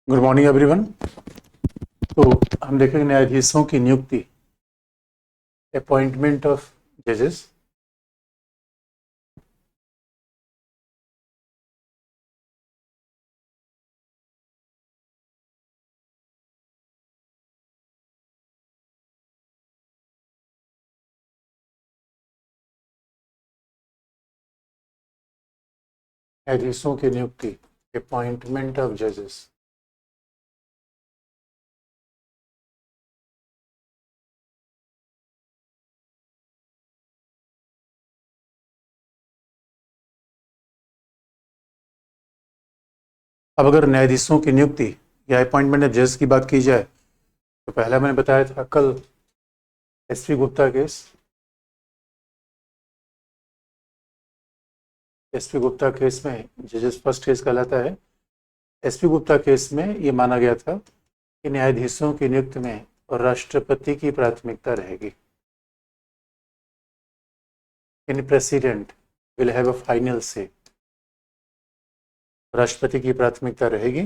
Good morning everyone. तो हम देखेंगे न्यायाधीशों की नियुक्ति, अपॉइंटमेंट ऑफ जजेस। न्यायाधीशों की नियुक्ति, अपॉइंटमेंट ऑफ जजेस। अब अगर न्यायाधीशों की नियुक्ति या अपॉइंटमेंट ऑफ जजेस की बात की जाए तो पहला मैंने बताया था कल SP Gupta case. SP Gupta case में जजेस फर्स्ट केस कहलाता है। एसपी गुप्ता केस में ये माना गया था कि न्यायाधीशों की नियुक्ति में राष्ट्रपति की प्राथमिकता रहेगी। In president will have a final say, राष्ट्रपति की प्राथमिकता रहेगी।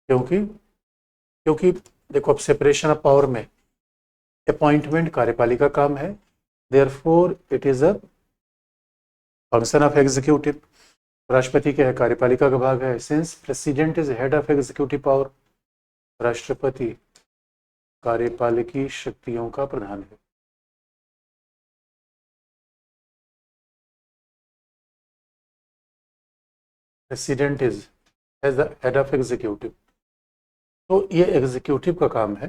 क्योंकि क्योंकि देखो, अब सेपरेशन ऑफ पावर में अपॉइंटमेंट कार्यपालिका काम है, therefore it is a function of executive. राष्ट्रपति क्या है? कार्यपालिका का भाग है। Since president is head of executive power, राष्ट्रपति कार्यपालिकी शक्तियों का प्रधान है। President is as the head of executive, तो ये एग्जीक्यूटिव का काम है,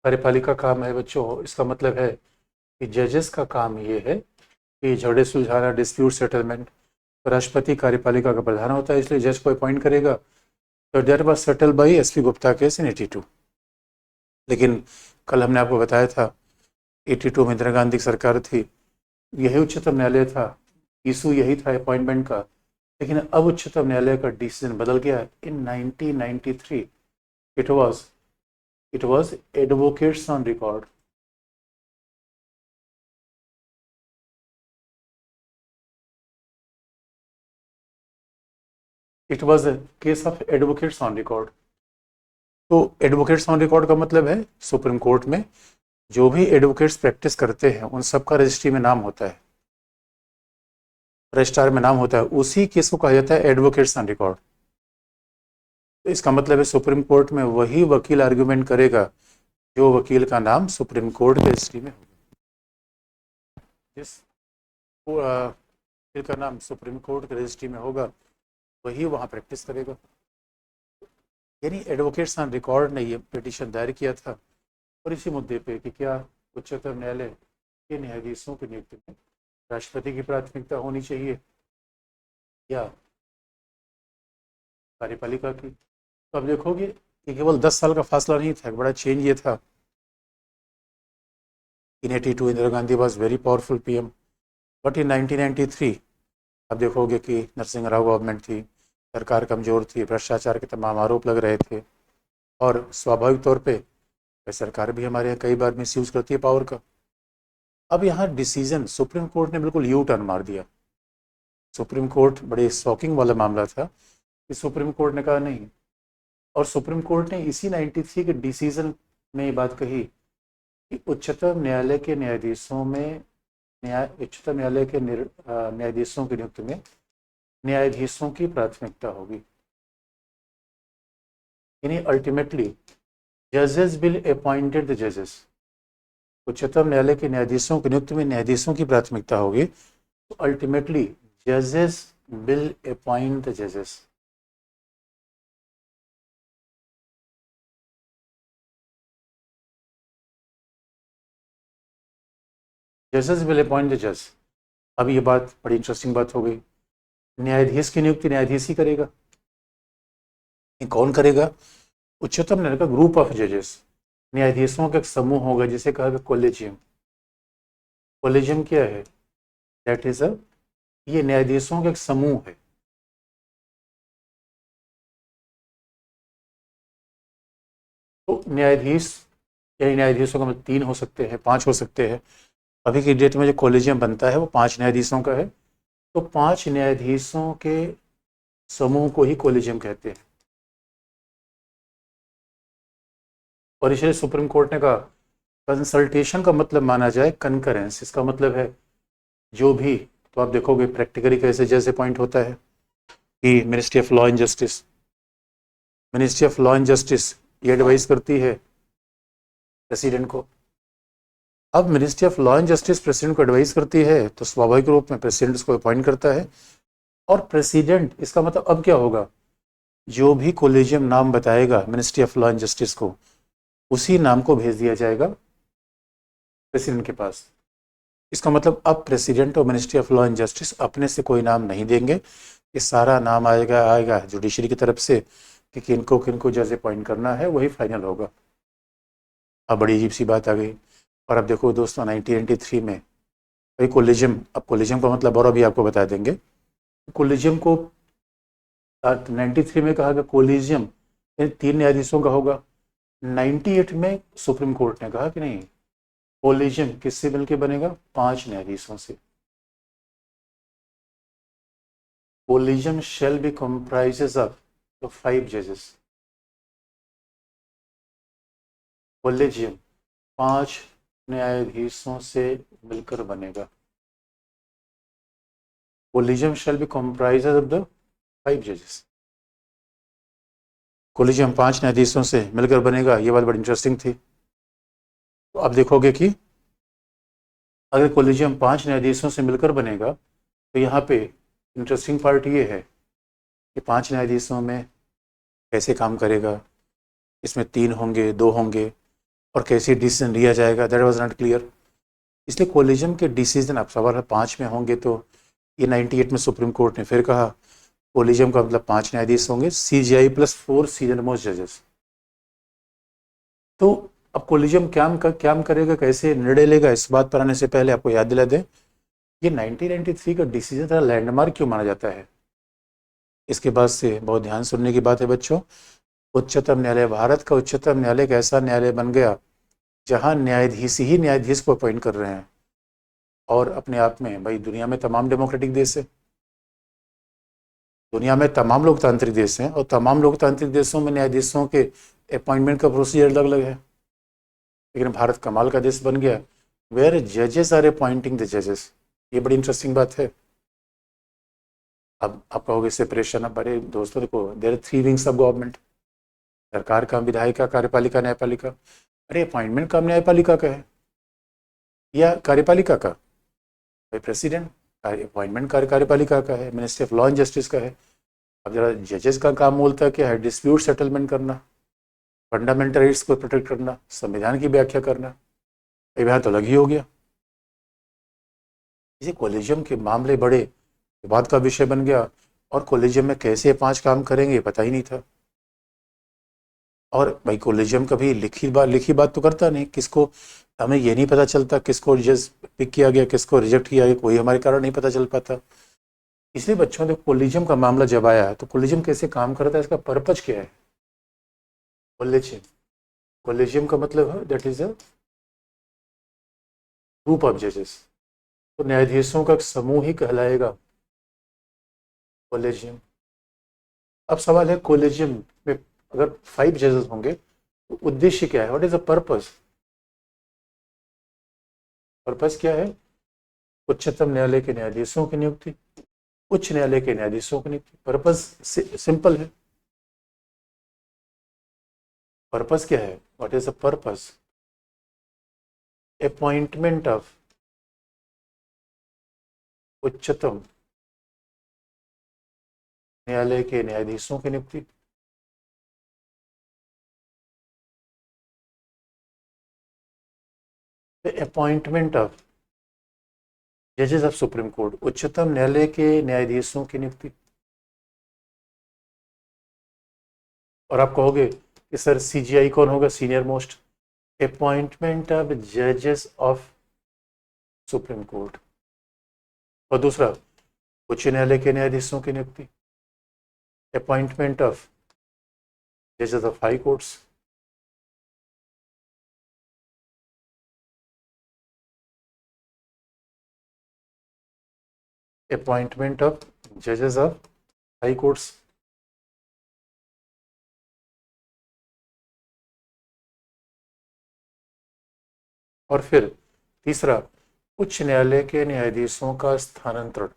कार्यपालिका काम है बच्चों। इसका मतलब है कि जजेस का काम ये है कि झगड़े सुलझाना, डिस्प्यूट सेटलमेंट। राष्ट्रपति कार्यपालिका का प्रधान होता है, इसलिए जज को अपॉइंट करेगा। तो there was settle by SP Gupta case in 82। लेकिन कल हमने आपको बताया था 82 में इंदिरा गांधी की सरकार थी, यही उच्चतम न्यायालय था, इशू यही था अपॉइंटमेंट का। लेकिन अब उच्चतम न्यायालय का डिसीजन बदल गया है। इन 1993 it was advocates on record. It was a case of advocates on record. तो एडवोकेट्स ऑन रिकॉर्ड का मतलब है सुप्रीम कोर्ट में जो भी एडवोकेट्स प्रैक्टिस करते हैं उन सबका रजिस्ट्री में नाम होता है, रजिस्ट्रार में नाम होता है। उसी केस को कहा जाता है एडवोकेट्स ऑन रिकॉर्ड। तो इसका मतलब है सुप्रीम कोर्ट में वही वकील आर्ग्यूमेंट करेगा जो वकील का नाम सुप्रीम कोर्ट के रजिस्ट्री में होगा। जिस वकील का नाम सुप्रीम कोर्ट के रजिस्ट्री में होगा वही वहाँ प्रैक्टिस करेगा। यानी एडवोकेट्स ऑन रिकॉर्ड ने ये पिटीशन दायर किया था और इसी मुद्दे पे कि क्या उच्चतम न्यायालय के न्यायाधीशों की नियुक्ति में राष्ट्रपति की प्राथमिकता होनी चाहिए या कार्यपालिका की। तो अब देखोगे कि केवल 10 साल का फासला नहीं था, एक बड़ा चेंज ये था। इन 82 Indira Gandhi was very powerful PM, but in 1993 अब देखोगे कि नरसिंह राव गवर्नमेंट थी, सरकार कमज़ोर थी, भ्रष्टाचार के तमाम आरोप लग रहे थे और स्वाभाविक तौर पे सरकार भी हमारे यहाँ कई बार मिस यूज़ करती है पावर का। अब यहाँ डिसीजन सुप्रीम कोर्ट ने बिल्कुल यू टर्न मार दिया। सुप्रीम कोर्ट बड़े शॉकिंग वाला मामला था कि सुप्रीम कोर्ट ने कहा नहीं, और सुप्रीम कोर्ट ने इसी 93 के डिसीजन में ये बात कही कि उच्चतम न्यायालय के न्यायाधीशों में उच्चतम न्यायालय के न्यायाधीशों की नियुक्ति में न्यायाधीशों की प्राथमिकता होगी। यानी अल्टीमेटली जजेस विल अपॉइंटेड द जजेस। उच्चतम न्यायालय के न्यायाधीशों की नियुक्ति में न्यायाधीशों की प्राथमिकता होगी, तो अल्टीमेटली जजेस विल अपॉइंट द जजेस। जजेस विल अपॉइंट द जज। अब ये बात बड़ी इंटरेस्टिंग बात हो गई। न्यायाधीश की नियुक्ति न्यायाधीश ही करेगा। ये कौन करेगा? उच्चतम न्यायालय का ग्रुप ऑफ जजेस, न्यायाधीशों का एक समूह होगा जिसे कहा गया कोलेजियम। कोलेजियम क्या है? दैट इज अ, ये न्यायाधीशों का एक समूह है। तो न्यायाधीश, यानी न्यायाधीशों का मतलब 3 हो सकते हैं, 5 हो सकते हैं। अभी की डेट में जो कोलेजियम बनता है वो 5 न्यायाधीशों का है। तो 5 न्यायाधीशों के समूह को ही कोलिजियम कहते हैं। और इसलिए सुप्रीम कोर्ट ने कहा कंसल्टेशन का मतलब माना जाए कंकरेंस। इसका मतलब है जो भी, तो आप देखोगे प्रैक्टिकली कैसे जैसे पॉइंट होता है कि ministry of law and justice, ministry of law and justice ये एडवाइस करती है प्रेसिडेंट को। अब ministry of law and justice president को एडवाइस करती है तो स्वाभाविक रूप में प्रेसिडेंट इसको अपॉइंट करता है। और प्रेसिडेंट, इसका मतलब अब क्या होगा, जो भी कोलेजियम नाम बताएगा ministry of law and justice को, उसी नाम को भेज दिया जाएगा प्रेसिडेंट के पास। इसका मतलब अब प्रेसिडेंट और ministry of law and justice अपने से कोई नाम नहीं देंगे, ये सारा नाम आएगा जुडिशरी की तरफ से कि किनको जज अपॉइंट करना है, वही फाइनल होगा। अब बड़ी अजीब सी बात आ गई। और अब देखो दोस्तों 1993 में भाई कोलिजियम, अब कोलिजियम का मतलब और अभी आपको बता देंगे। कोलिजियम को 93 में कहा गया कोलिजियम 3 न्यायाधीशों का होगा। 98 में सुप्रीम कोर्ट ने कहा कि नहीं, कोलिजियम किससे मिलकर बनेगा, 5 न्यायाधीशों से। Collegium shall be comprises of तो 5 जजेस। कोलिजियम 5 न्यायाधीशों से मिलकर बनेगा। Collegium shall be comprises of the 5 जजेस। कोलिजियम 5 न्यायाधीशों से मिलकर बनेगा, ये बात बड़ी इंटरेस्टिंग थी। तो आप देखोगे कि अगर कोलिजियम 5 न्यायाधीशों से मिलकर बनेगा तो यहाँ पे इंटरेस्टिंग पार्ट ये है कि 5 न्यायाधीशों में कैसे काम करेगा, इसमें 3 होंगे 2 होंगे, और कैसे डिसीजन लिया जाएगा, दैट वाज नॉट क्लियर। इसलिए कोलिजियम के डिसीजन, अब सवाल है 5 में होंगे तो ये 98 में सुप्रीम कोर्ट ने फिर कहा कोलिजियम का मतलब 5 न्यायाधीश होंगे, CJI प्लस 4 सीनियर मोस्ट जजेस। तो अब कोलिजियम क्या करेगा, कैसे निर्णय लेगा, इस बात पर आने से पहले आपको याद दिला दें ये 1993 का डिसीजन था लैंडमार्क क्यों माना जाता है। इसके बाद से बहुत ध्यान सुनने की बात है बच्चों, उच्चतम न्यायालय, भारत का उच्चतम न्यायालय एक ऐसा न्यायालय बन गया जहां न्यायाधीश ही न्यायाधीश को अपॉइंट कर रहे हैं। और अपने आप में भाई दुनिया में तमाम डेमोक्रेटिक देश है, दुनिया में तमाम लोकतांत्रिक देश हैं, और तमाम लोकतांत्रिक देशों में न्यायाधीशों के अपॉइंटमेंट का प्रोसीजर अलग अलग है। लेकिन भारत कमाल का देश बन गया वेयर जजेस आर अपॉइंटिंग द जजेस। ये बड़ी इंटरेस्टिंग बात है। अब आप कहोगे सेपरेशन, अब बड़े दोस्तों देखो there are 3 wings of government, सरकार का, विधायिका, कार्यपालिका, न्यायपालिका। अरे अपॉइंटमेंट काम न्यायपालिका का है या कार्यपालिका का, भाई प्रेसिडेंट, अपॉइंटमेंट कार्यपालिका का है, ministry of law and justice का है। अब जरा जजेस का काम बोलता है क्या है, डिस्प्यूट सेटलमेंट करना, फंडामेंटल राइट्स को प्रोटेक्ट करना, संविधान की व्याख्या करना। यहाँ तो अलग ही हो गया। इसे कोलिजियम के मामले बड़े विवाद का विषय बन गया, और कोलिजियम में कैसे 5 काम करेंगे पता ही नहीं था। और भाई कोलिजियम कभी लिखी बात तो करता नहीं, किसको, हमें ये नहीं पता चलता किसको जज पिक किया गया, किसको रिजेक्ट किया गया, कोई हमारे कारण नहीं पता चल पाता। इसलिए बच्चों ने कोलिजियम का मामला जब आया तो कोलिजियम कैसे काम करता है, इसका पर्पज क्या है। कोलिजियम, कोलिजियम का मतलब है that is a group of जजेस, तो न्यायाधीशों का समूह ही कहलाएगा कोलिजियम। अब सवाल है कोलिजियम में अगर 5 जजेस होंगे तो उद्देश्य क्या है, what is the purpose. Purpose क्या है, उच्चतम न्यायालय के न्यायाधीशों की नियुक्ति, उच्च न्यायालय के न्यायाधीशों की नियुक्ति। पर्पस सिंपल है। पर्पस क्या है, what is the purpose, appointment of उच्चतम न्यायालय के न्यायाधीशों की नियुक्ति। अपॉइंटमेंट ऑफ जजेस ऑफ सुप्रीम कोर्ट, उच्चतम न्यायालय के न्यायाधीशों की नियुक्ति। और आप कहोगे कि सर CJI कौन होगा, सीनियर मोस्ट, अपॉइंटमेंट ऑफ जजेस ऑफ सुप्रीम कोर्ट। और दूसरा उच्च न्यायालय के न्यायाधीशों की नियुक्ति, अपॉइंटमेंट ऑफ जजेस of high courts. Appointment of जजेस ऑफ हाई कोर्ट्स। और फिर तीसरा, उच्च न्यायालय के न्यायाधीशों का स्थानांतरण।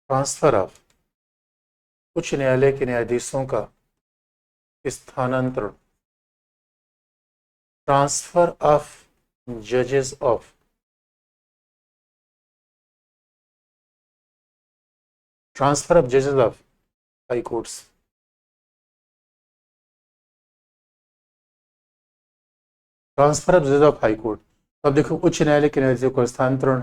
ट्रांसफर ऑफ, उच्च न्यायालय के न्यायाधीशों का स्थानांतरण। ट्रांसफर ऑफ जजेस ऑफ, ट्रांसफर ऑफ जजेस of high courts. Transfer of जजेस ऑफ हाई कोर्ट। अब देखो, उच्च न्यायालय के न्यायाधीशों का स्थानांतरण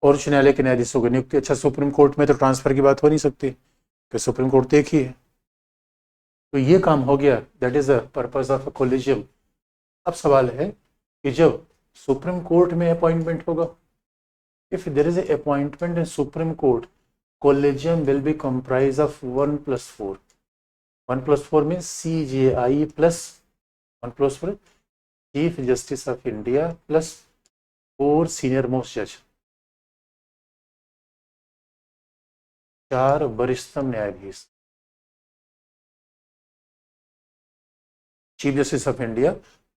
और उच्च न्यायालय के न्यायाधीशों की नियुक्ति। अच्छा, सुप्रीम कोर्ट में तो ट्रांसफर की बात हो नहीं सकती, कि सुप्रीम कोर्ट तो एक ही है। तो ये काम हो गया, that is the purpose of a collegium. अब सवाल है कि जब सुप्रीम कोर्ट में अपॉइंटमेंट होगा, if there is a appointment in supreme court, collegium will B comprise of 1+4। 1+4 means CJI plus 1+4 chief justice of India plus 4 senior most जज, 4 वरिष्ठतम न्यायाधीश, chief justice of India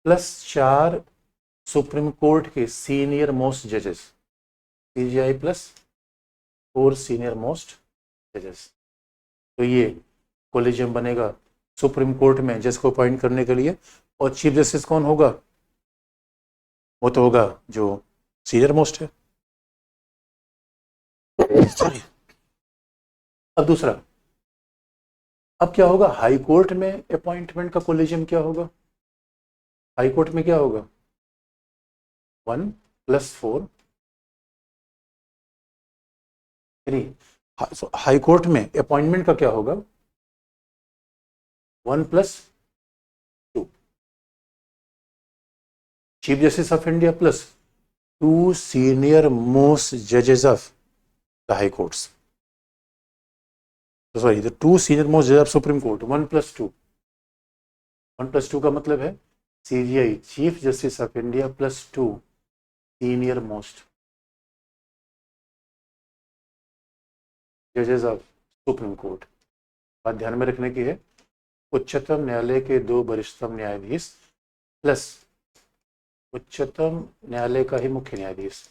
plus 4 supreme court के senior most जजेस, CJI plus 4 senior most जजेस। तो ये collegium बनेगा supreme court में जज को अपॉइंट करने के लिए। और चीफ जस्टिस कौन होगा? वो तो होगा जो सीनियर मोस्ट है। अब दूसरा, अब क्या होगा? हाई कोर्ट में अपॉइंटमेंट का कोलिजियम क्या होगा? हाई कोर्ट में क्या होगा? 1+4। हाई कोर्ट में अपॉइंटमेंट का क्या होगा? 1+2 chief justice of India plus 2 senior most जजेस of the high courts. Sorry, the 2 senior most जज ऑफ सुप्रीम कोर्ट। 1+2, 1+2 का मतलब है CJI chief justice of India plus 2 senior most जजेस ऑफ सुप्रीम कोर्ट। बात ध्यान में रखने की है, उच्चतम न्यायालय के 2 वरिष्ठतम न्यायाधीश प्लस उच्चतम न्यायालय का ही मुख्य न्यायाधीश।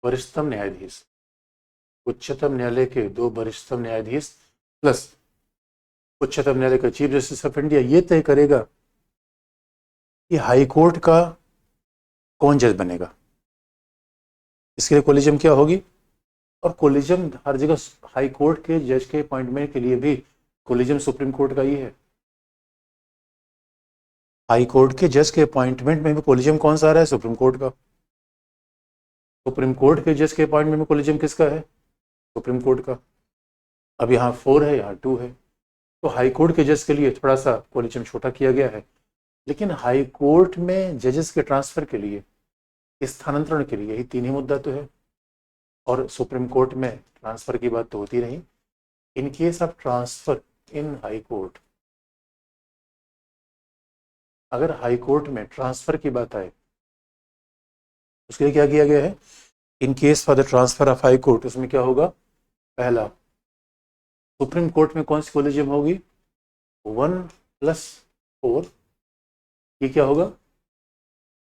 वरिष्ठतम न्यायाधीश, उच्चतम न्यायालय के 2 वरिष्ठतम न्यायाधीश प्लस उच्चतम न्यायालय का चीफ जस्टिस ऑफ इंडिया ये तय करेगा कि हाई कोर्ट का कौन जज बनेगा। इसके लिए कोलिजियम क्या होगी? और कोलिजियम हर जगह, हाई कोर्ट के जज के अपॉइंटमेंट के लिए भी कोलिजियम सुप्रीम कोर्ट का ही है। हाई कोर्ट के जज के अपॉइंटमेंट में भी कोलिजियम कौन सा आ रहा है? सुप्रीम कोर्ट का। सुप्रीम कोर्ट के जज के अपॉइंटमेंट में कोलिजियम किसका है? सुप्रीम कोर्ट का। अब यहाँ 4 है, यहाँ 2 है, तो हाई कोर्ट के जज के लिए थोड़ा सा कोलिजियम छोटा किया गया है। लेकिन हाई कोर्ट में जजेस के ट्रांसफर के लिए, स्थानांतरण के लिए, यही 3 ही मुद्दा तो है। और सुप्रीम कोर्ट में ट्रांसफर की बात तो होती नहीं। In case of transfer in high court, अगर हाई कोर्ट में ट्रांसफर की बात आए, उसके लिए क्या किया गया है? In case for the transfer of high court, उसमें क्या होगा? पहला, सुप्रीम कोर्ट में कौन सी कोलिजियम होगी? 1+4। ये क्या होगा?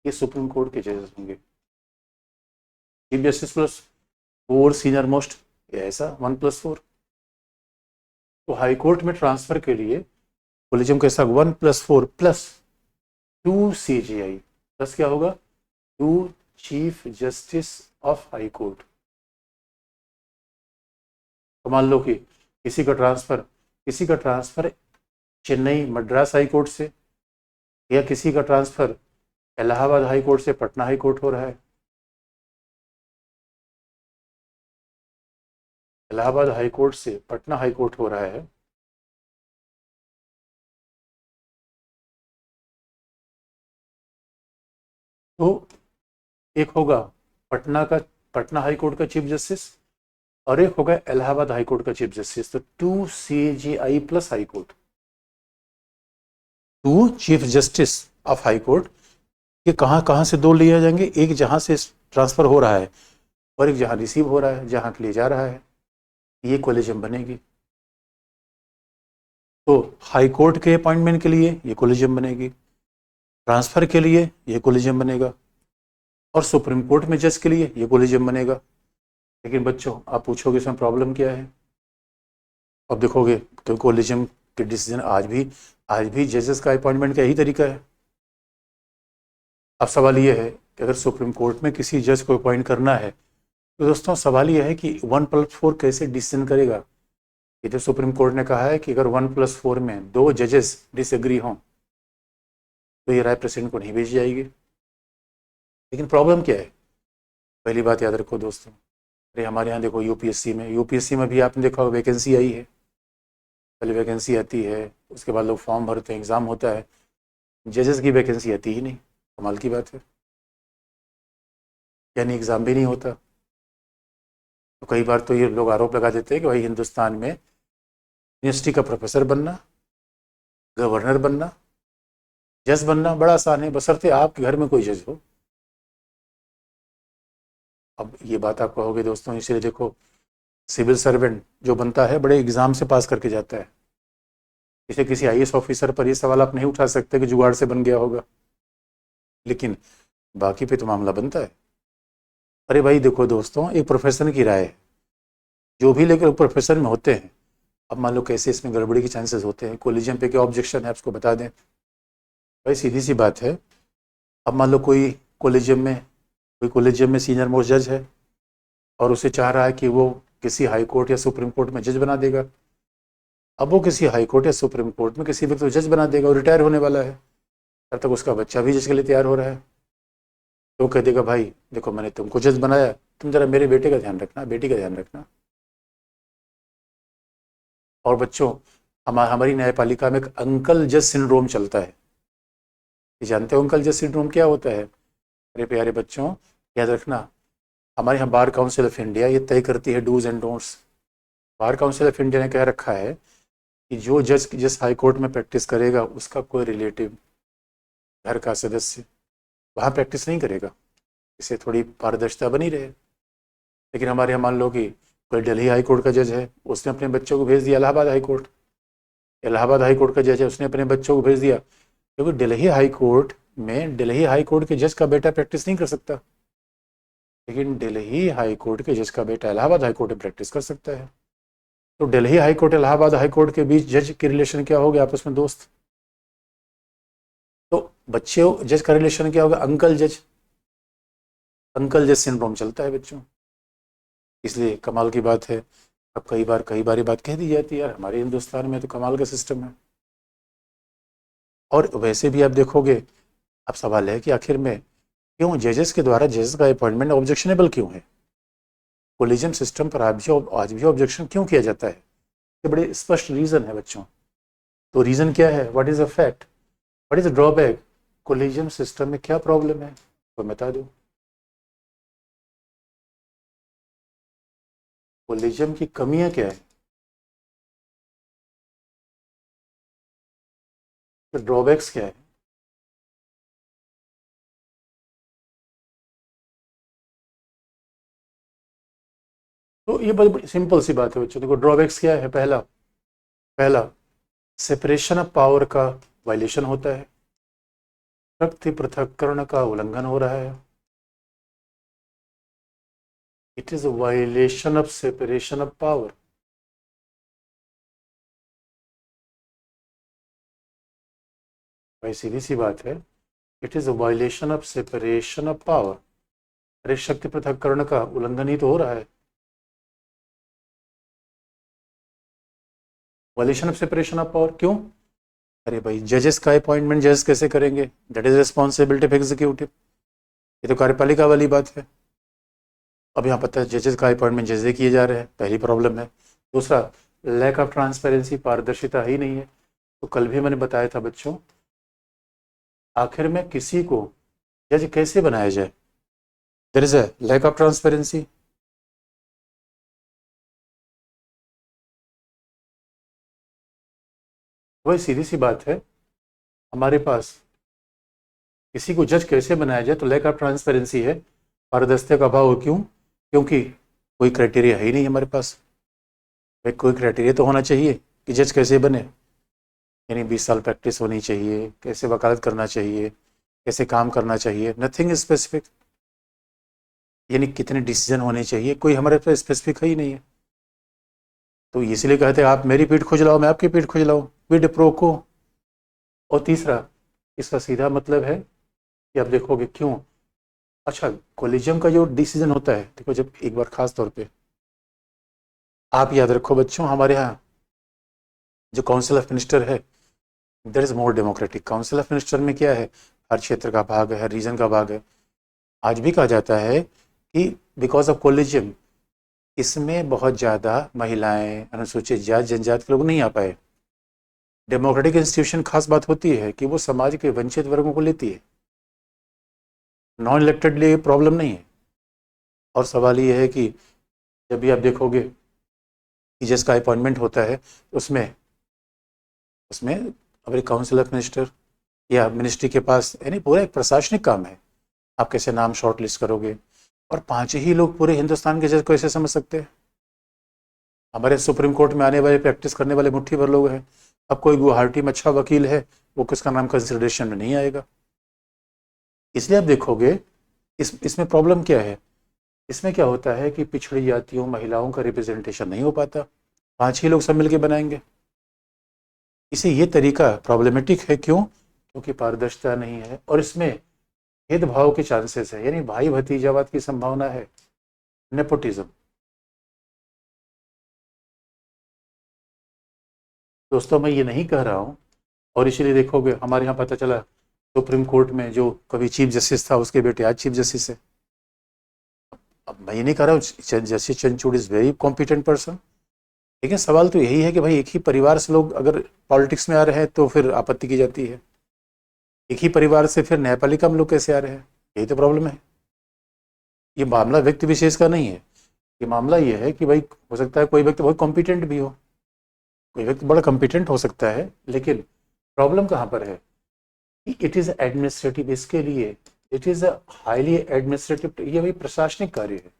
ये सुप्रीम कोर्ट के जजेस होंगे, chief justice plus 4 senior most, ये ऐसा 1+4। तो हाई कोर्ट में ट्रांसफर के लिए कोलिजियम कैसा? 1+4 प्लस 2 CJI प्लस क्या होगा? 2 chief justice of high court. तो मान लो कि किसी का transfer Chennai Madras high court से, या किसी का ट्रांसफर इलाहाबाद हाई कोर्ट से पटना हाई कोर्ट हो रहा है। इलाहाबाद हाई कोर्ट से पटना हाई कोर्ट हो रहा है, तो एक होगा पटना हाई कोर्ट का चीफ जस्टिस, और एक होगा इलाहाबाद हाई कोर्ट का चीफ जस्टिस। तो 2 CJI plus high court, 2 chief justice of high court, ये कहाँ कहाँ से 2 लिए जाएंगे, एक जहाँ से ट्रांसफर हो रहा है और एक जहाँ रिसीव हो रहा है, जहाँ के लिए जा रहा है, ये कॉलेजियम बनेगी। तो हाई कोर्ट के अपॉइंटमेंट के लिए ये कॉलेजियम बनेगी, ट्रांसफर के लिए ये कॉलेजियम बनेगा, और सुप्रीम कोर्ट में जज के लिए ये कॉलेजियम बनेगा। लेकिन बच्चों आप पूछोगे इसमें प्रॉब्लम क्या है, अब देखोगे तो कॉलेजियम के डिसीजन आज भी जजेस का अपॉइंटमेंट का यही तरीका है। अब सवाल ये है कि अगर सुप्रीम कोर्ट में किसी जज को अपॉइंट करना है तो दोस्तों सवाल ये है कि 1+4 कैसे डिसीजन करेगा। ये तो सुप्रीम कोर्ट ने कहा है कि अगर 1+4 में 2 जजेस डिसएग्री हों तो ये राय प्रेसिडेंट को नहीं भेजी जाएगी। लेकिन प्रॉब्लम क्या है, पहली बात याद रखो दोस्तों, अरे हमारे यहाँ देखो यूपीएससी में भी आपने देखा वैकेंसी आई है, पहले वैकेंसी आती है, उसके बाद लोग फॉर्म भरते हैं, एग्ज़ाम होता है, जजेस की वैकेंसी आती ही नहीं। कमाल की बात है, यानी एग्ज़ाम भी नहीं होता। तो कई बार तो ये लोग आरोप लगा देते हैं कि भाई हिंदुस्तान में यूनिवर्सिटी का प्रोफेसर बनना, गवर्नर बनना, जज बनना बड़ा आसान है, बशर्ते आपके घर में कोई जज हो। अब ये बात आप कहोगे दोस्तों, इसलिए देखो सिविल सर्वेंट जो बनता है बड़े एग्जाम से पास करके जाता है, इसे किसी IAS ऑफिसर पर ये सवाल आप नहीं उठा सकते कि जुगाड़ से बन गया होगा, लेकिन बाकी पे तो मामला बनता है। अरे भाई देखो दोस्तों, एक प्रोफेशन की राय है, जो भी लेकर प्रोफेशन में होते हैं, अब मान लो कैसे इसमें गड़बड़ी के चांसेस होते हैं, कॉलेजियम पे क्या ऑब्जेक्शन है आपको बता दें। भाई सीधी सी बात है, अब मान लो कोई कॉलेजियम में सीनियर मोस्ट जज है और उसे चाह रहा है कि वो किसी हाई कोर्ट या सुप्रीम कोर्ट में जज बना देगा। अब वो किसी हाई कोर्ट या सुप्रीम कोर्ट में किसी वक्त तो जज बना देगा, और रिटायर होने वाला है, तब तक उसका बच्चा भी जज के लिए तैयार हो रहा है। तो वो कह देगा भाई देखो मैंने तुमको जज बनाया, तुम जरा मेरे बेटे का ध्यान रखना, बेटी का ध्यान रखना। और बच्चों, हमारी न्यायपालिका में एक अंकल जज सिंड्रोम चलता है। ये जानते हो अंकल जज सिंड्रोम क्या होता है? अरे प्यारे बच्चों, याद रखना, हमारे यहाँ बार काउंसिल ऑफ इंडिया ये तय करती है dos and don'ts. Bar council of India ने कह रखा है कि जो जज जिस हाई कोर्ट में प्रैक्टिस करेगा उसका कोई रिलेटिव, घर का सदस्य वहाँ प्रैक्टिस नहीं करेगा, इससे थोड़ी पारदर्शिता बनी रहे। लेकिन हमारे यहाँ मान लो कि कोई दिल्ली हाई कोर्ट का जज है, उसने अपने बच्चों को भेज दिया Allahabad high court, Allahabad high court का जज है, उसने अपने बच्चों को भेज दिया, क्योंकि दिल्ली हाई कोर्ट के जज का बेटा प्रैक्टिस नहीं कर सकता, लेकिन दिल्ली हाई कोर्ट के जज का बेटा इलाहाबाद हाई कोर्ट में प्रैक्टिस कर सकता है। तो Delhi high court Allahabad high court के बीच जज के रिलेशन क्या हो गया आपस में दोस्त? तो बच्चे जज का रिलेशन क्या होगा? अंकल जज सिंड्रोम चलता है बच्चों। इसलिए कमाल की बात है, अब कई बार ये बात कह दी जाती है, यार हमारे हिंदुस्तान में तो कमाल का सिस्टम है। और वैसे भी आप देखोगे, अब सवाल है कि आखिर में क्यों जजेस के द्वारा जजेस का अपॉइंटमेंट ऑब्जेक्शनेबल क्यों है? कोलिजियम सिस्टम पर आज भी ऑब्जेक्शन क्यों किया जाता है? ये बड़े स्पष्ट रीजन है बच्चों। तो रीजन क्या है? What is the fact, what is the drawback, collegium system में क्या प्रॉब्लम है, तो बता दो। कोलिजियम की कमियां क्या है, तो ड्रॉबैक्स क्या है? तो ये बड़ी सिंपल सी बात है बच्चों, देखो ड्रॉबैक्स क्या है। पहला पहला सेपरेशन ऑफ पावर का वायलेशन होता है, शक्ति पृथक्करण का उल्लंघन हो रहा है। It is a violation of separation of power. भाई सीधी सी बात है, it is a violation of separation of power. अरे शक्ति पृथक्करण का उल्लंघन ही तो हो रहा है। Violation of separation of power क्यों? अरे भाई जजेस का अपॉइंटमेंट जजेस कैसे करेंगे? That is responsibility of executive. ये तो कार्यपालिका वाली बात है। अब यहाँ पता है जजेस का अपॉइंटमेंट जजेस किए जा रहे हैं, पहली प्रॉब्लम है। दूसरा, लैक ऑफ ट्रांसपेरेंसी, पारदर्शिता ही नहीं है। तो कल भी मैंने बताया था बच्चों, आखिर में किसी को जज कैसे बनाया जाए? There is a lack of transparency. वही सीधी सी बात है, हमारे पास किसी को जज कैसे बनाया जाए तो लैक ऑफ ट्रांसपेरेंसी है, पारदर्शिता का अभाव। क्यों? क्योंकि कोई क्राइटेरिया है ही नहीं हमारे पास। भाई कोई क्राइटेरिया तो होना चाहिए कि जज कैसे बने, यानी 20 साल प्रैक्टिस होनी चाहिए, कैसे वकालत करना चाहिए, कैसे काम करना चाहिए, नथिंग स्पेसिफिक। यानी कितने डिसीजन होने चाहिए, कोई हमारे पास स्पेसिफिक है ही नहीं है। तो इसलिए कहते हैं आप मेरी पीठ खुजलाओ मैं आपकी पीठ खुजलाऊं, क्विड प्रो को। और तीसरा, इसका सीधा मतलब है कि आप देखोगे क्यों। अच्छा, कोलिजियम का जो डिसीजन होता है, देखो जब एक बार खास तौर पे आप याद रखो बच्चों, हमारे यहाँ जो काउंसिल ऑफ मिनिस्टर है there is more democratic. Council of minister में क्या है, हर क्षेत्र का भाग है, हर रीजन का भाग है। आज भी कहा जाता है कि बिकॉज ऑफ कोलिजियम इसमें बहुत ज़्यादा महिलाएं, अनुसूचित जाति जनजाति के लोग नहीं आ पाए। डेमोक्रेटिक इंस्टीट्यूशन खास बात होती है कि वो समाज के वंचित वर्गों को लेती है, नॉन इलेक्टेड लिए प्रॉब्लम नहीं है। और सवाल ये है कि जब भी आप देखोगे कि जिसका अपॉइंटमेंट होता है उसमें उसमें हमारी काउंसिल ऑफ मिनिस्टर या मिनिस्ट्री के पास, यानी पूरा एक प्रशासनिक काम है। आप कैसे नाम शॉर्ट लिस्ट करोगे, और 5 ही लोग पूरे हिंदुस्तान के जज को ऐसे समझ सकते हैं? हमारे सुप्रीम कोर्ट में आने वाले, प्रैक्टिस करने वाले मुट्ठी भर लोग हैं। अब कोई गुवाहाटी में अच्छा वकील है, वो किसका नाम कंसिडरेशन में नहीं आएगा। इसलिए आप देखोगे इसमें प्रॉब्लम क्या है। इसमें क्या होता है कि पिछड़ी जातियों, महिलाओं का रिप्रेजेंटेशन नहीं हो पाता, 5 ही लोग सब मिलके बनाएंगे। इसे ये तरीका प्रॉब्लमेटिक है। क्यों? क्योंकि पारदर्शिता नहीं है और इसमें भेदभाव के चांसेस है, यानी भाई भतीजावाद की संभावना है, नेपोटिज्म। दोस्तों मैं ये नहीं कह रहा हूँ, और इसीलिए देखोगे हमारे यहाँ पता चला सुप्रीम कोर्ट में जो कभी चीफ जस्टिस था उसके बेटे आज चीफ जस्टिस है। अब मैं ये नहीं कह रहा हूँ justice Chandrachud is very competent person, लेकिन सवाल तो यही है कि भाई एक ही परिवार से लोग अगर पॉलिटिक्स में आ रहे हैं तो फिर आपत्ति की जाती है। एक ही परिवार से फिर न्यायपालिका में लोग कैसे आ रहे हैं, यही तो प्रॉब्लम है। ये मामला व्यक्ति विशेष का नहीं है, ये मामला ये है कि भाई हो सकता है कोई व्यक्ति बहुत कॉम्पिटेंट भी हो, कोई व्यक्ति बड़ा कॉम्पिटेंट हो सकता है, लेकिन प्रॉब्लम कहाँ पर है कि इट इज़ एडमिनिस्ट्रेटिव। इसके लिए it is a highly administrative, ये भाई प्रशासनिक कार्य है,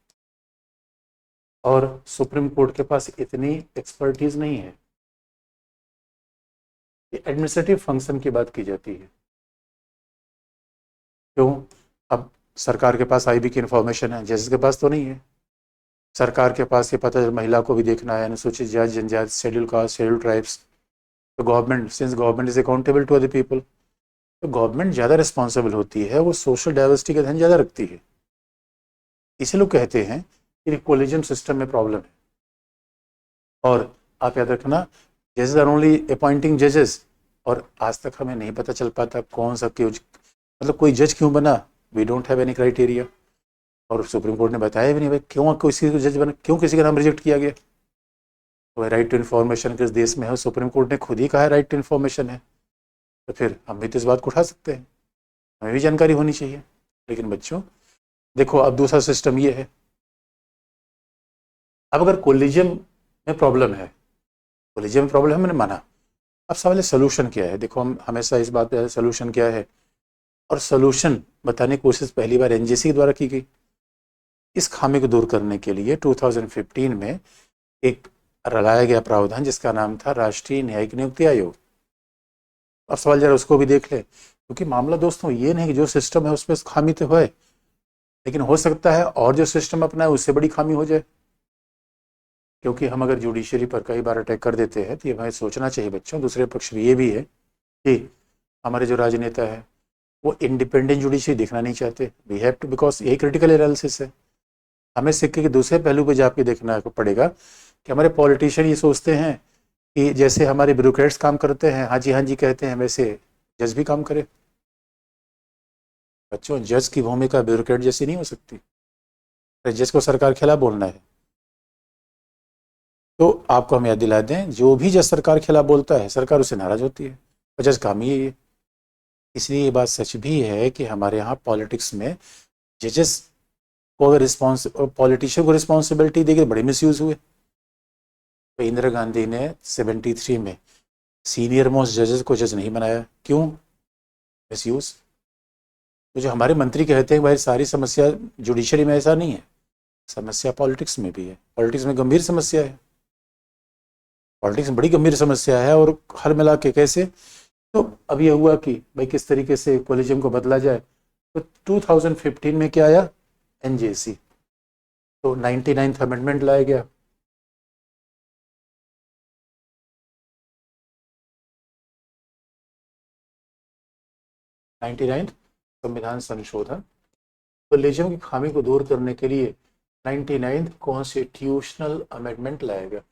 और सुप्रीम कोर्ट के पास इतनी एक्सपर्टीज नहीं है। ये एडमिनिस्ट्रेटिव फंक्शन की बात की जाती है। क्यों? अब सरकार के पास आईबी की इंफॉर्मेशन है, जजेस के पास तो नहीं है। सरकार के पास ये पता है महिला को भी देखना है, अनुसूचित जाति जनजाति, शेड्यूल कास्ट, शेड्यूल ट्राइब्स। तो government, since government is accountable to other people, तो गवर्नमेंट ज़्यादा रिस्पॉन्सिबल होती है, वो सोशल डाइवर्सिटी का ध्यान ज़्यादा रखती है। इसे लोग कहते हैं कि कोलिजियम सिस्टम में प्रॉब्लम है। और आप याद रखना, जजेस आर ओनली अपॉइंटिंग जजेस, और आज तक हमें नहीं पता चल पाता कौन सा क्यों, मतलब कोई जज क्यों बना, we don't have any criteria. और सुप्रीम कोर्ट ने बताया भी नहीं भाई क्यों किसी को जज बना, क्यों किसी का नाम रिजेक्ट किया गया। तो राइट टू इन्फॉर्मेशन किस देश में है, सुप्रीम कोर्ट ने खुद ही कहा है राइट टू इन्फॉर्मेशन है, तो फिर हम भी तो इस बात को उठा सकते हैं, हमें भी जानकारी होनी चाहिए। लेकिन बच्चों देखो, अब दूसरा सिस्टम ये है, अब अगर कोलिजियम में प्रॉब्लम है, कोलिजियम में प्रॉब्लम है मैंने माना, अब सवाल है सोल्यूशन क्या है। देखो हम हमेशा इस बात पे सोल्यूशन क्या है, और सोल्यूशन बताने की कोशिश पहली बार एनजीसी द्वारा की गई। इस खामी को दूर करने के लिए 2015 में एक लाया गया प्रावधान जिसका नाम था राष्ट्रीय न्यायिक नियुक्ति आयोग। अब सवाल जरा उसको भी देख ले, क्योंकि मामला दोस्तों ये नहीं कि जो सिस्टम है उसमें खामी तो है, लेकिन हो सकता है और जो सिस्टम अपना है उससे बड़ी खामी हो जाए। क्योंकि हम अगर जुडिशरी पर कई बार अटैक कर देते हैं तो ये हमें सोचना चाहिए बच्चों। दूसरे पक्ष में ये भी है कि हमारे जो राजनेता है वो इंडिपेंडेंट जुडिशरी देखना नहीं चाहते। वी हैव टू, बिकॉज यही क्रिटिकल एनालिसिस है। हमें सिक्के के दूसरे पहलू पे जाके देखना पड़ेगा कि हमारे पॉलिटिशियन ये सोचते हैं कि जैसे हमारे ब्यूरोक्रेट्स काम करते हैं, हाँ जी कहते हैं, वैसे जज भी काम करे। बच्चों जज की भूमिका ब्यूरोक्रेट जैसी नहीं हो सकती। जज को सरकार के खिलाफ बोलना है तो आपको हम याद दिला दें, जो भी जज सरकार के खिलाफ बोलता है सरकार उससे नाराज होती है, और जज काम ही है ये। इसलिए ये बात सच भी है कि हमारे यहाँ पॉलिटिक्स में जजेस को अगर पॉलिटिशियन को रिस्पॉन्सिबिलिटी देके बड़े मिसयूज हुए। तो इंदिरा गांधी ने 73 में सीनियर मोस्ट जजेस को जज नहीं बनाया, क्यों? मिसयूज। तो जो हमारे मंत्री कहते हैं भाई सारी समस्या जुडिशरी में, ऐसा नहीं है, समस्या पॉलिटिक्स में भी है, पॉलिटिक्स में गंभीर समस्या है, पॉलिटिक्स में बड़ी गंभीर समस्या है। और हर मिला के कैसे, तो अब ये हुआ कि भाई किस तरीके से कोलिजियम को बदला जाए। तो 2015 में क्या आया? एनजेसी। तो 99th अमेंडमेंट लाया गया। संविधान संशोधन कोलिजियम की खामी को दूर करने के लिए 99th कॉन्स्टिट्यूशनल अमेंडमेंट लाया गया।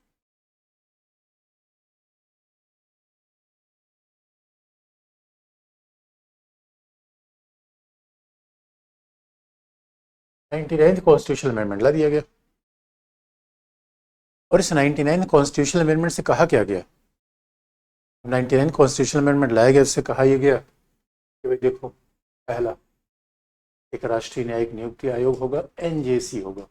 कॉन्स्टिट्यूशनल अमेंडमेंट ला दिया गया। और इस 99 कॉन्स्टिट्यूशनल अमेंडमेंट से कहा क्या गया? 99 कॉन्स्टिट्यूशनल अमेंडमेंट लाया गया, उससे कहा यह गया कि भाई देखो, पहला एक राष्ट्रीय न्यायिक नियुक्ति आयोग होगा, एनजेसी होगा,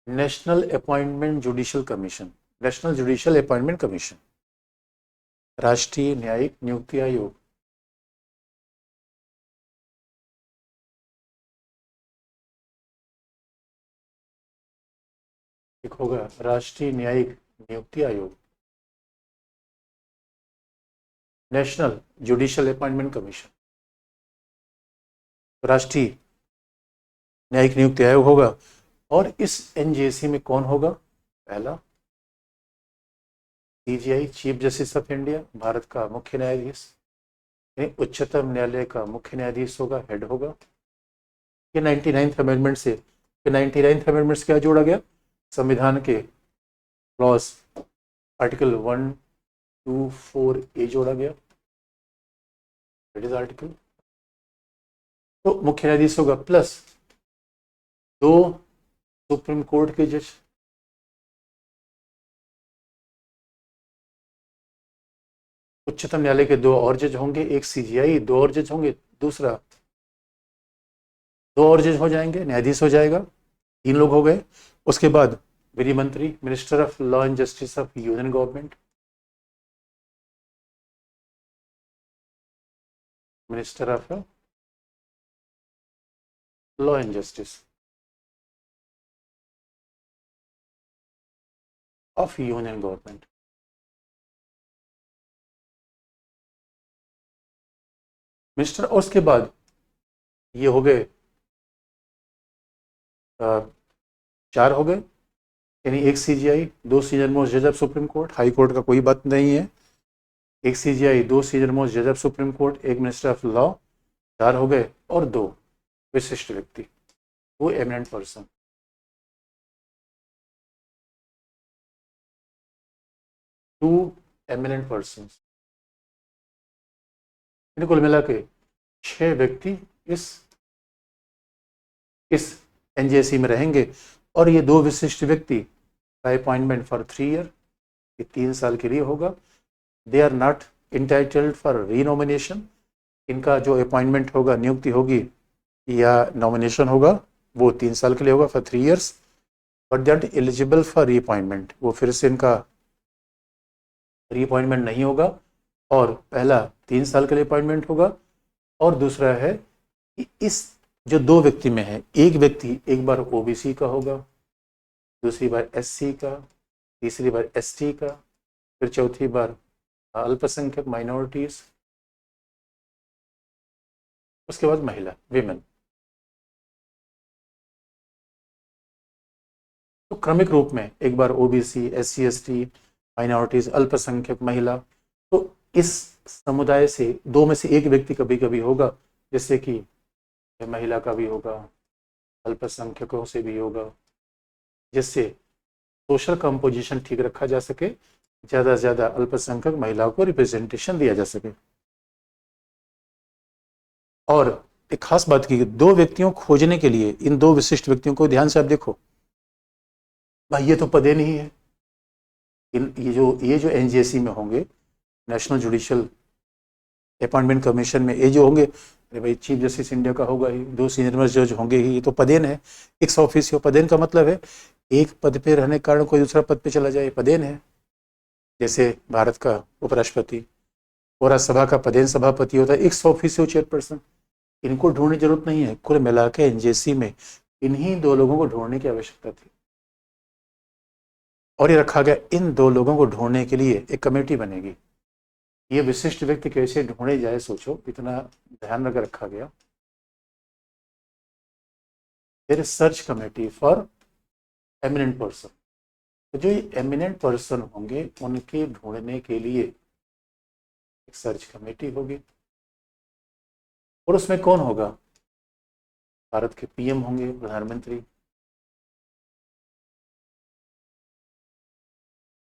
national appointment judicial commission, national judicial appointment commission, राष्ट्रीय न्यायिक नियुक्ति आयोग। एक होगा राष्ट्रीय न्यायिक नियुक्ति आयोग, नेशनल जुडिशियल अपॉइंटमेंट कमीशन, राष्ट्रीय न्यायिक नियुक्ति आयोग होगा। और इस एनजेसी में कौन होगा? पहला CGI, chief justice of India, Bharat का मुख्य न्यायाधीश, उच्चतम न्यायालय का मुख्य न्यायाधीश होगा, हेड होगा। ये 99th अमेंडमेंट से, 99th अमेंडमेंट से क्या जोड़ा गया? संविधान के क्लॉज आर्टिकल 124A जोड़ा गया, इट इज आर्टिकल। तो मुख्य न्यायाधीश होगा प्लस 2 सुप्रीम कोर्ट के जज, उच्चतम न्यायालय के 2 और जज होंगे, एक सीजीआई, 2 और जज होंगे, दूसरा 2 और जज हो जाएंगे, न्यायाधीश हो जाएगा, 3 लोग हो गए। उसके बाद विधि मंत्री, minister of law and justice of union government, minister of law and justice of union government, minister. और उसके बाद ये हो गए 4 हो गए, यानी एक सीजीआई, 2 सीनियर मोस्ट जज of supreme court, high court का कोई बात नहीं है, एक सीजीआई, 2 सीनियर मोस्ट जज ऑफ सुप्रीम कोर्ट, एक मिनिस्टर ऑफ लॉ, 4 हो गए। और 2 विशिष्ट व्यक्ति, 2 एमिनेंट पर्सन, 2 एमिनेंट पर्सन, कुल मिला के 6 व्यक्ति इस एनजेसी में रहेंगे। और ये 2 विशिष्ट व्यक्ति का अपॉइंटमेंट फॉर 3 ईयर, ये 3 साल के लिए होगा। They are not entitled for renomination, इनका जो अपॉइंटमेंट होगा, नियुक्ति होगी या नॉमिनेशन होगा, वो 3 साल के लिए होगा, for 3 years. But they are eligible for reappointment, वो फिर से इनका रीअपॉइंटमेंट नहीं होगा। और पहला 3 साल के लिए अपॉइंटमेंट होगा, और दूसरा है कि इस जो 2 व्यक्ति में है, एक व्यक्ति एक बार ओबीसी का होगा, दूसरी बार एससी का, तीसरी बार एसटी का, फिर चौथी बार अल्पसंख्यक माइनॉरिटीज, उसके बाद महिला, विमेन। तो क्रमिक रूप में एक बार ओबीसी, एससी, एसटी, माइनॉरिटीज, अल्पसंख्यक, महिला। तो इस समुदाय से 2 में से एक व्यक्ति कभी कभी होगा, जैसे कि महिला का भी होगा, अल्पसंख्यकों से भी होगा, जिससे सोशल कंपोजिशन ठीक रखा जा सके, ज़्यादा से ज़्यादा अल्पसंख्यक महिलाओं को रिप्रेजेंटेशन दिया जा सके। और एक खास बात की, 2 व्यक्तियों खोजने के लिए इन 2 विशिष्ट व्यक्तियों को ध्यान से आप देखो, भाई ये तो पदे नहीं है। ये जो एनजेसी में होंगे, नेशनल जुडिशियल अपॉइंटमेंट कमीशन में, ये जो होंगे, अरे भाई चीफ जस्टिस इंडिया का होगा ही, 2 सीनियर मोस्ट जज होंगे ही, ये तो पदेन है। एक्स ऑफिसियो, पदेन का मतलब है एक पद पे रहने के कारण कोई दूसरा पद पे चला जाए, पदेन है। जैसे भारत का उपराष्ट्रपति और राज्यसभा का पदेन सभापति होता है, एक्स ऑफिसियो चेयरपर्सन। इनको ढूंढने की जरूरत नहीं है, कुल मिला के एनजेसी में इन्हीं दो लोगों को ढूंढने की आवश्यकता थी और ये रखा गया इन दो लोगों को ढूंढने के लिए एक कमेटी बनेगी। ये विशिष्ट व्यक्ति कैसे ढूंढे जाए, सोचो, इतना ध्यान रख रखा गया। There is search committee for eminent person. तो जो ये एमिनेंट पर्सन होंगे उनके ढूंढने के लिए एक सर्च कमेटी होगी और उसमें कौन होगा? भारत के पीएम होंगे, प्रधानमंत्री।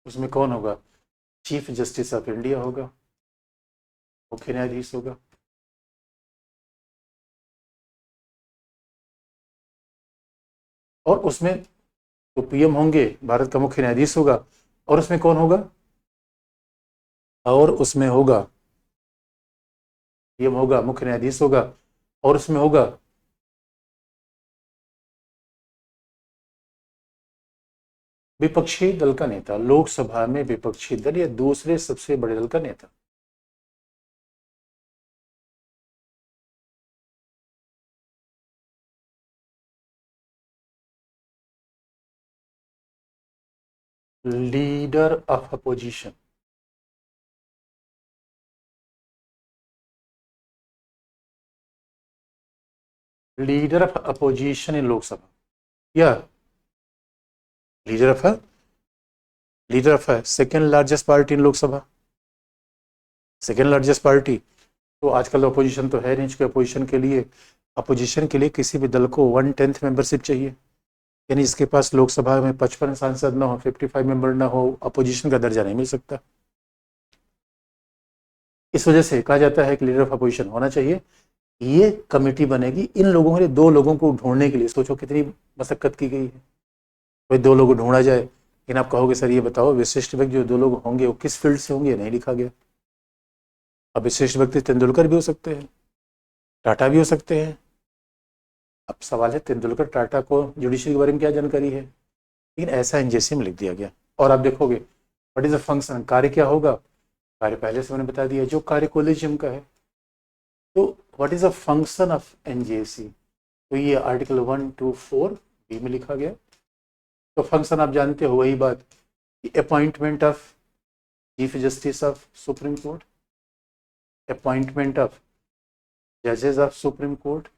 उसमें कौन होगा? चीफ जस्टिस ऑफ इंडिया होगा, मुख्य न्यायाधीश होगा। और उसमें तो पीएम होंगे, भारत का मुख्य न्यायाधीश होगा, और उसमें कौन होगा? और उसमें होगा पीएम होगा, मुख्य न्यायाधीश होगा, और उसमें होगा विपक्षी दल का नेता, लोकसभा में विपक्षी दल या दूसरे सबसे बड़े दल का नेता। Leader of opposition. Leader of opposition in Lok Sabha या leader of second largest party in Lok Sabha. Second largest party तो आजकल अपोजिशन तो है नहीं, चूंकि अपोजिशन के लिए किसी भी दल को 1/10 मेंबरशिप चाहिए, यानी जिसके पास लोकसभा में 55 सांसद ना हो, 55 मेंबर ना हो, अपोजिशन का दर्जा नहीं मिल सकता। इस वजह से कहा जाता है कि लीडर ऑफ अपोजिशन होना चाहिए। ये कमेटी बनेगी इन लोगों के लिए, दो लोगों को ढूंढने के लिए। सोचो कितनी मशक्कत की गई है, भाई दो लोगों को ढूंढा जाए। लेकिन आप कहोगे सर ये बताओ विशिष्ट व्यक्ति जो दो लोग होंगे वो किस फील्ड से होंगे, नहीं लिखा गया। अब विशिष्ट व्यक्ति तेंदुलकर भी हो सकते हैं, टाटा भी हो सकते हैं। अब सवाल है तेंदुलकर टाटा को जुडिशरी के बारे में क्या जानकारी है, लेकिन ऐसा एनजेसी में लिख दिया गया। और आप देखोगे व्हाट इज द फंक्शन, कार्य क्या होगा? कार्य पहले से मैंने बता दिया, जो कार्य कोलिजियम का है। तो what is the function of NJC, तो ये आर्टिकल 124 बी में लिखा गया। तो फंक्शन आप जानते हो, वही बात, appointment of chief justice of supreme court, appointment of जजेस of supreme court,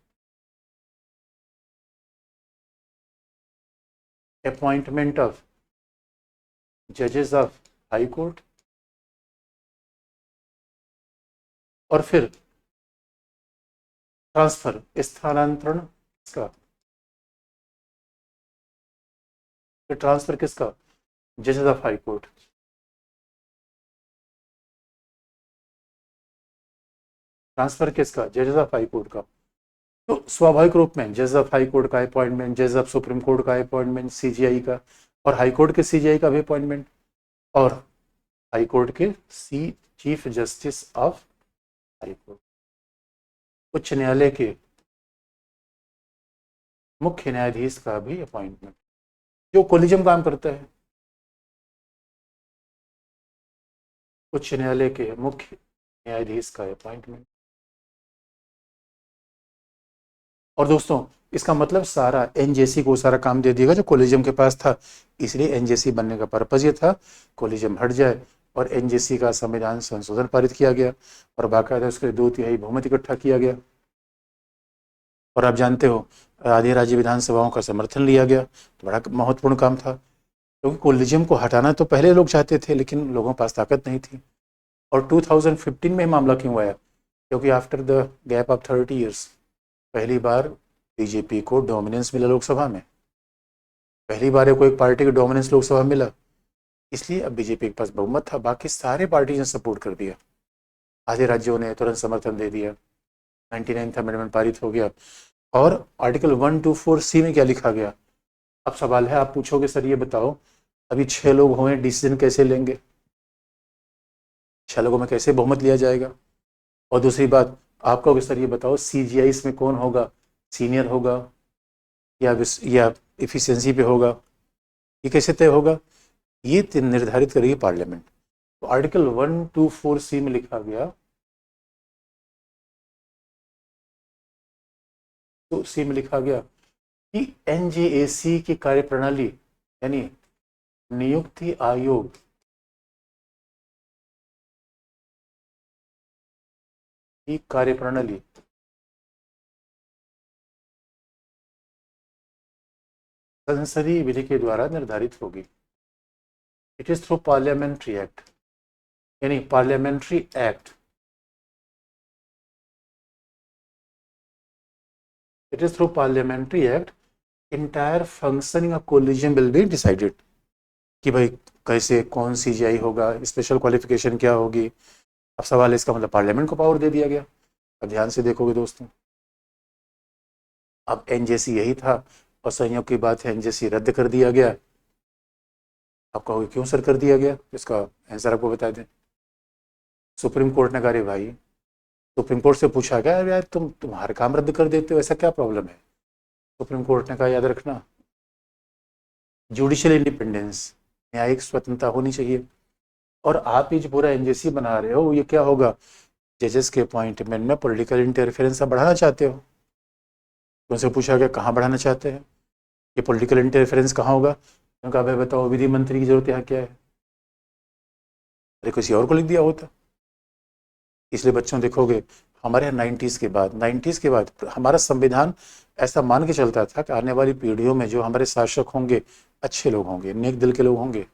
appointment of जजेस ऑफ हाई कोर्ट, और फिर ट्रांसफर, स्थानांतरण किसका? फिर ट्रांसफर किसका? जजेस ऑफ हाई कोर्ट। ट्रांसफर किसका? जजेस ऑफ हाई कोर्ट का। तो स्वाभाविक रूप में जज ऑफ हाई कोर्ट का अपॉइंटमेंट, जज ऑफ सुप्रीम कोर्ट का अपॉइंटमेंट, सीजीआई का, और हाई कोर्ट के सीजीआई का भी अपॉइंटमेंट, और हाई कोर्ट के chief justice of high court, उच्च न्यायालय के मुख्य न्यायाधीश का भी अपॉइंटमेंट, जो कोलिजियम काम करता है। उच्च न्यायालय के मुख्य न्यायाधीश का अपॉइंटमेंट। और दोस्तों इसका मतलब सारा एनजेसी को सारा काम दे दिएगा जो कोलिजियम के पास था। इसलिए एनजेसी बनने का पर्पज ये था, कोलिजियम हट जाए और एनजेसी का संविधान संशोधन पारित किया गया और बाकायदा उसके 2/3 बहुमत इकट्ठा किया गया। और आप जानते हो आधी राज्य विधानसभाओं का समर्थन लिया गया, तो बड़ा महत्वपूर्ण काम था, क्योंकि कोलिजियम को हटाना तो पहले लोग चाहते थे लेकिन लोगों के पास ताकत नहीं थी। और 2015 में मामला क्यों आया? क्योंकि after the gap of 30 years पहली बार बीजेपी को डोमिनेंस मिला लोकसभा में, पहली बार कोई एक पार्टी को डोमिनेंस लोकसभा मिला, इसलिए अब बीजेपी के पास बहुमत था। बाकी सारे पार्टी ने सपोर्ट कर दिया, आधे राज्यों ने तुरंत समर्थन दे दिया, 99th अमेंडमेंट पारित हो गया। और आर्टिकल 124C में क्या लिखा गया? अब सवाल है, आप पूछोगे सर ये बताओ अभी 6 लोग हुए, डिसीजन कैसे लेंगे? 6 लोगों में कैसे बहुमत लिया जाएगा? और दूसरी बात आप कहोगे सर ये बताओ सीजीआई में कौन होगा, सीनियर होगा या इफिशियंसी पे होगा, ये कैसे तय होगा? ये निर्धारित करेगी पार्लियामेंट। तो आर्टिकल 124C में लिखा गया, तो सी में लिखा गया कि एनजेएसी की कार्यप्रणाली यानी नियुक्ति आयोग की कार्यप्रणाली संसदीय विधि के द्वारा निर्धारित होगी। It is through parliamentary act, यानी parliamentary act, it is through parliamentary act entire functioning of collegium will be decided, कि भाई कैसे कौन सीजीआई होगा, स्पेशल क्वालिफिकेशन क्या होगी। अब सवाल है, इसका मतलब पार्लियामेंट को पावर दे दिया गया। अब ध्यान से देखोगे दोस्तों, अब एनजेसी यही था और संयोग की बात है एनजेसी रद्द कर दिया गया। आप कहोगे क्यों सर कर दिया गया, इसका आंसर आपको बता दें। सुप्रीम कोर्ट ने कहा रे भाई, सुप्रीम कोर्ट से पूछा गया यार तुम हर काम रद्द कर देते हो, ऐसा क्या प्रॉब्लम है। सुप्रीम कोर्ट ने कहा याद रखना, जुडिशियल इंडिपेंडेंस, न्यायिक स्वतंत्रता होनी चाहिए। और आप ये जो पूरा एनजेसी बना रहे हो, ये क्या होगा, जजेस के अपॉइंटमेंट में पॉलिटिकल इंटरफेरेंस आप बढ़ाना चाहते हो। तो उनसे पूछा गया कहाँ बढ़ाना चाहते हैं, ये पॉलिटिकल इंटरफेरेंस कहाँ होगा। उन्होंने कहा भाई बताओ विधि मंत्री की जरूरत यहाँ क्या है। अरे किसी और को लिख दिया होता। इसलिए बच्चों देखोगे हमारे यहाँ 90s के बाद हमारा संविधान ऐसा मान के चलता था कि आने वाली पीढ़ियों में जो हमारे शासक होंगे अच्छे लोग होंगे, नेक दिल के लोग होंगे।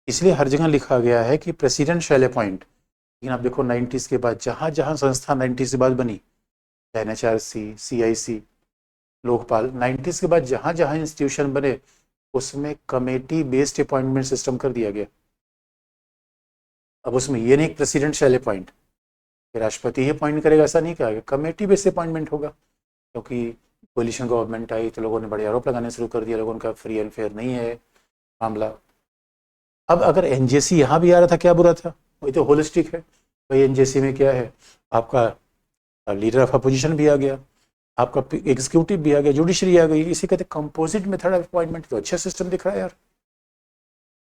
इसलिए हर जगह लिखा गया है कि प्रेसिडेंट शैल अपॉइंट। लेकिन आप देखो 90s के बाद जहाँ जहाँ संस्था 90s के बाद बनी, एनएचआरसी, सीआईसी, लोकपाल, 90s के बाद जहाँ जहाँ इंस्टीट्यूशन बने उसमें कमेटी बेस्ड अपॉइंटमेंट सिस्टम कर दिया गया। अब उसमें ये नहीं प्रेसिडेंट शैल अपॉइंट, राष्ट्रपति ही अपॉइंट करेगा, ऐसा नहीं कहा गया, कमेटी बेस्ड अपॉइंटमेंट होगा। क्योंकि कोलिशन गवर्नमेंट आई तो लोगों ने बड़े आरोप लगाने शुरू कर दिया, लोगों का फ्री एंड फेयर नहीं है मामला। अब अगर एनजेसी यहाँ भी आ रहा था, क्या बुरा था, वही तो होलिस्टिक है। भाई एनजेसी में क्या है, आपका लीडर ऑफ अपोजिशन भी आ गया, आपका एग्जीक्यूटिव भी आ गया, जुडिशरी आ गई, इसी कहते कंपोजिट मेथड ऑफ अपॉइंटमेंट। तो अच्छा सिस्टम दिख रहा है यार,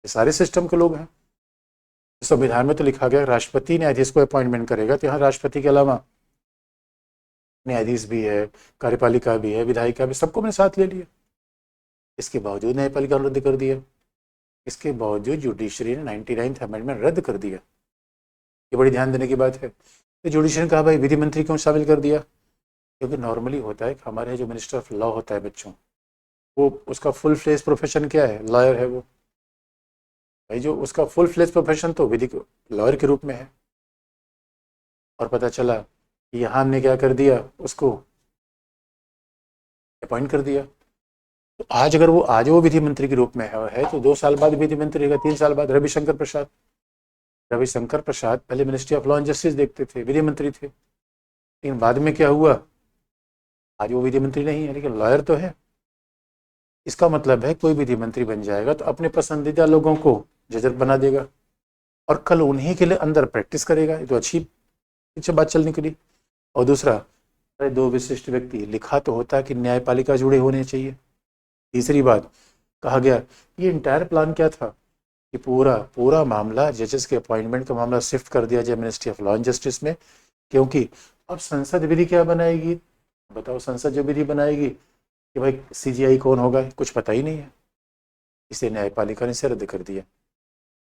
ये सारे सिस्टम के लोग हैं। संविधान में तो लिखा गया राष्ट्रपति न्यायाधीश को अपॉइंटमेंट करेगा, तो यहाँ राष्ट्रपति के अलावा न्यायाधीश भी है, कार्यपालिका भी है, विधायिका भी, सबको मैंने साथ ले लिया। इसके बावजूद न्यायपालिका रद्द कर दिया, इसके बावजूद जुडिशरी ने 99th अमेंडमेंट रद्द कर दिया। ये बड़ी ध्यान देने की बात है। तो जुडिशरी ने कहा भाई विधि मंत्री क्यों शामिल कर दिया, क्योंकि नॉर्मली होता है कि हमारे जो मिनिस्टर ऑफ लॉ होता है बच्चों, वो उसका फुल फ्लेज प्रोफेशन क्या है, लॉयर है वो। भाई जो उसका फुल फ्लेज प्रोफेशन तो विधि लॉयर के रूप में है। और पता चला कि यहाँ हमने क्या कर दिया, उसको अपॉइंट कर दिया। तो आज अगर वो आज वो विधि मंत्री के रूप में है तो 2 साल बाद विधि मंत्री रहेगा, 3 साल बाद। रविशंकर प्रसाद, रविशंकर प्रसाद पहले ministry of law and justice देखते थे, विधि मंत्री थे, लेकिन बाद में क्या हुआ, आज वो विधि मंत्री नहीं है लेकिन लॉयर तो है। इसका मतलब है कोई विधि मंत्री बन जाएगा तो अपने पसंदीदा लोगों को जज बना देगा और कल उन्हीं के लिए अंदर प्रैक्टिस करेगा। ये तो अच्छी पीछे बात चल निकली। और दूसरा, अरे 2 विशिष्ट व्यक्ति, लिखा तो होता है कि न्यायपालिका जुड़े होने चाहिए। तीसरी बात, कहा गया ये इंटायर प्लान क्या था कि पूरा पूरा मामला जजेस के अपॉइंटमेंट का मामला शिफ्ट कर दिया जाए ministry of law and justice में, क्योंकि अब संसद विधि क्या बनाएगी, बताओ संसद जो विधि बनाएगी कि भाई सीजीआई कौन होगा, कुछ पता ही नहीं है। इसे न्यायपालिका ने इसे रद्द कर दिया।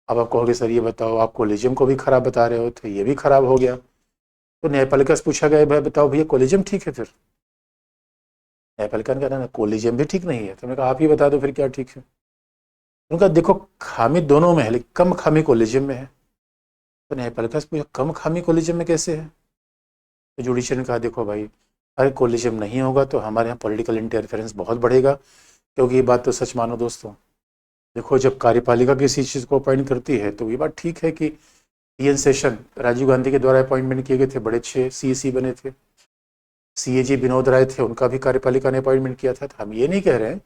अब आप कहोगे सर ये बताओ, आप कोलिजियम को भी खराब बता रहे हो, तो ये भी खराब हो गया। तो न्यायपालिका से पूछा गया भाई बताओ भैया कोलिजियम ठीक है, फिर न्यायपालिका ने कहा ना कोलिजियम भी ठीक नहीं है। तो मैंने कहा आप ही बता दो फिर क्या ठीक है। उनका देखो खामी दोनों में है लेकिन कम खामी कोलिजियम में है। तो न्यायपालिका से पूछा कम खामी कोलिजियम में कैसे है, तो जुडिशियल ने कहा देखो भाई अगर कोलिजियम नहीं होगा तो हमारे यहाँ पॉलिटिकल इंटरफेरेंस बहुत बढ़ेगा। क्योंकि ये बात तो सच मानो दोस्तों, देखो जब कार्यपालिका किसी चीज़ को अपॉइंट करती है तो ये बात ठीक है कि टीएन सेशन राजीव गांधी के द्वारा अपॉइंटमेंट किए गए थे, बड़े अच्छे सीएसी बने थे। सीएजी विनोद राय थे, उनका भी कार्यपालिका ने अपॉइंटमेंट किया था। तो हम ये नहीं कह रहे हैं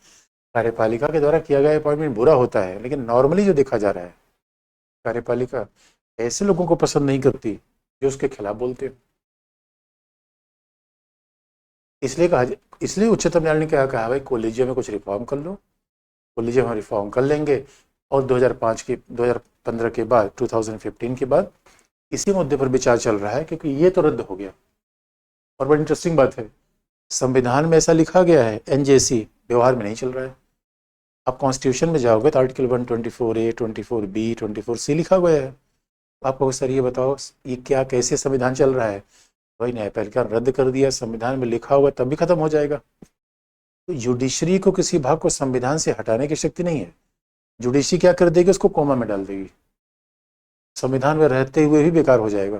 कार्यपालिका के द्वारा किया गया अपॉइंटमेंट बुरा होता है, लेकिन नॉर्मली जो देखा जा रहा है कार्यपालिका ऐसे लोगों को पसंद नहीं करती जो उसके खिलाफ बोलते हैं। इसलिए कहा, इसलिए उच्चतम न्यायालय ने क्या कहा भाई कोलिजियम में कुछ रिफॉर्म कर लो, कोलिजियम हम रिफॉर्म कर लेंगे और 2015 के बाद 2015 के बाद इसी मुद्दे पर विचार चल रहा है, क्योंकि ये तो रद्द हो गया। और बड़ी इंटरेस्टिंग बात है, संविधान में ऐसा लिखा गया है, एनजेसी व्यवहार में नहीं चल रहा है। आप कॉन्स्टिट्यूशन में जाओगे तो आर्टिकल 124A, 24B, 24C लिखा गया है। आप कहोगे सर ये बताओ ये क्या कैसे संविधान चल रहा है? भाई न्यायपालिका रद्द कर दिया, संविधान में लिखा हुआ तब भी खत्म हो जाएगा। तो जुडिशरी को किसी भाग को संविधान से हटाने की शक्ति नहीं है। जुडिशरी क्या कर देगी, उसको कोमा में डाल देगी, संविधान में रहते हुए भी बेकार हो जाएगा।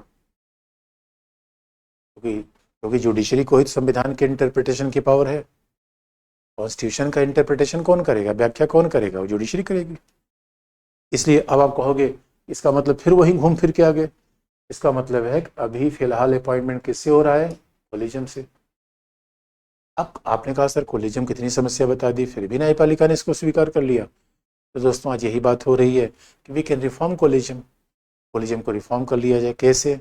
क्योंकि जुडिशरी को ही संविधान के इंटरप्रिटेशन की पावर है। कॉन्स्टिट्यूशन का इंटरप्रिटेशन कौन करेगा, व्याख्या कौन करेगा? वो जुडिशरी करेगी। इसलिए अब आप कहोगे इसका मतलब फिर वही घूम फिर के आ गए। इसका मतलब है कि अभी फिलहाल अपॉइंटमेंट किससे हो रहा है? कोलिजियम से। अब आपने कहा सर कोलिजियम कितनी समस्या बता दी, फिर भी न्यायपालिका ने इसको स्वीकार कर लिया। तो दोस्तों आज यही बात हो रही है कि we can reform collegium. Collegium को रिफॉर्म कर लिया जाए। कैसे?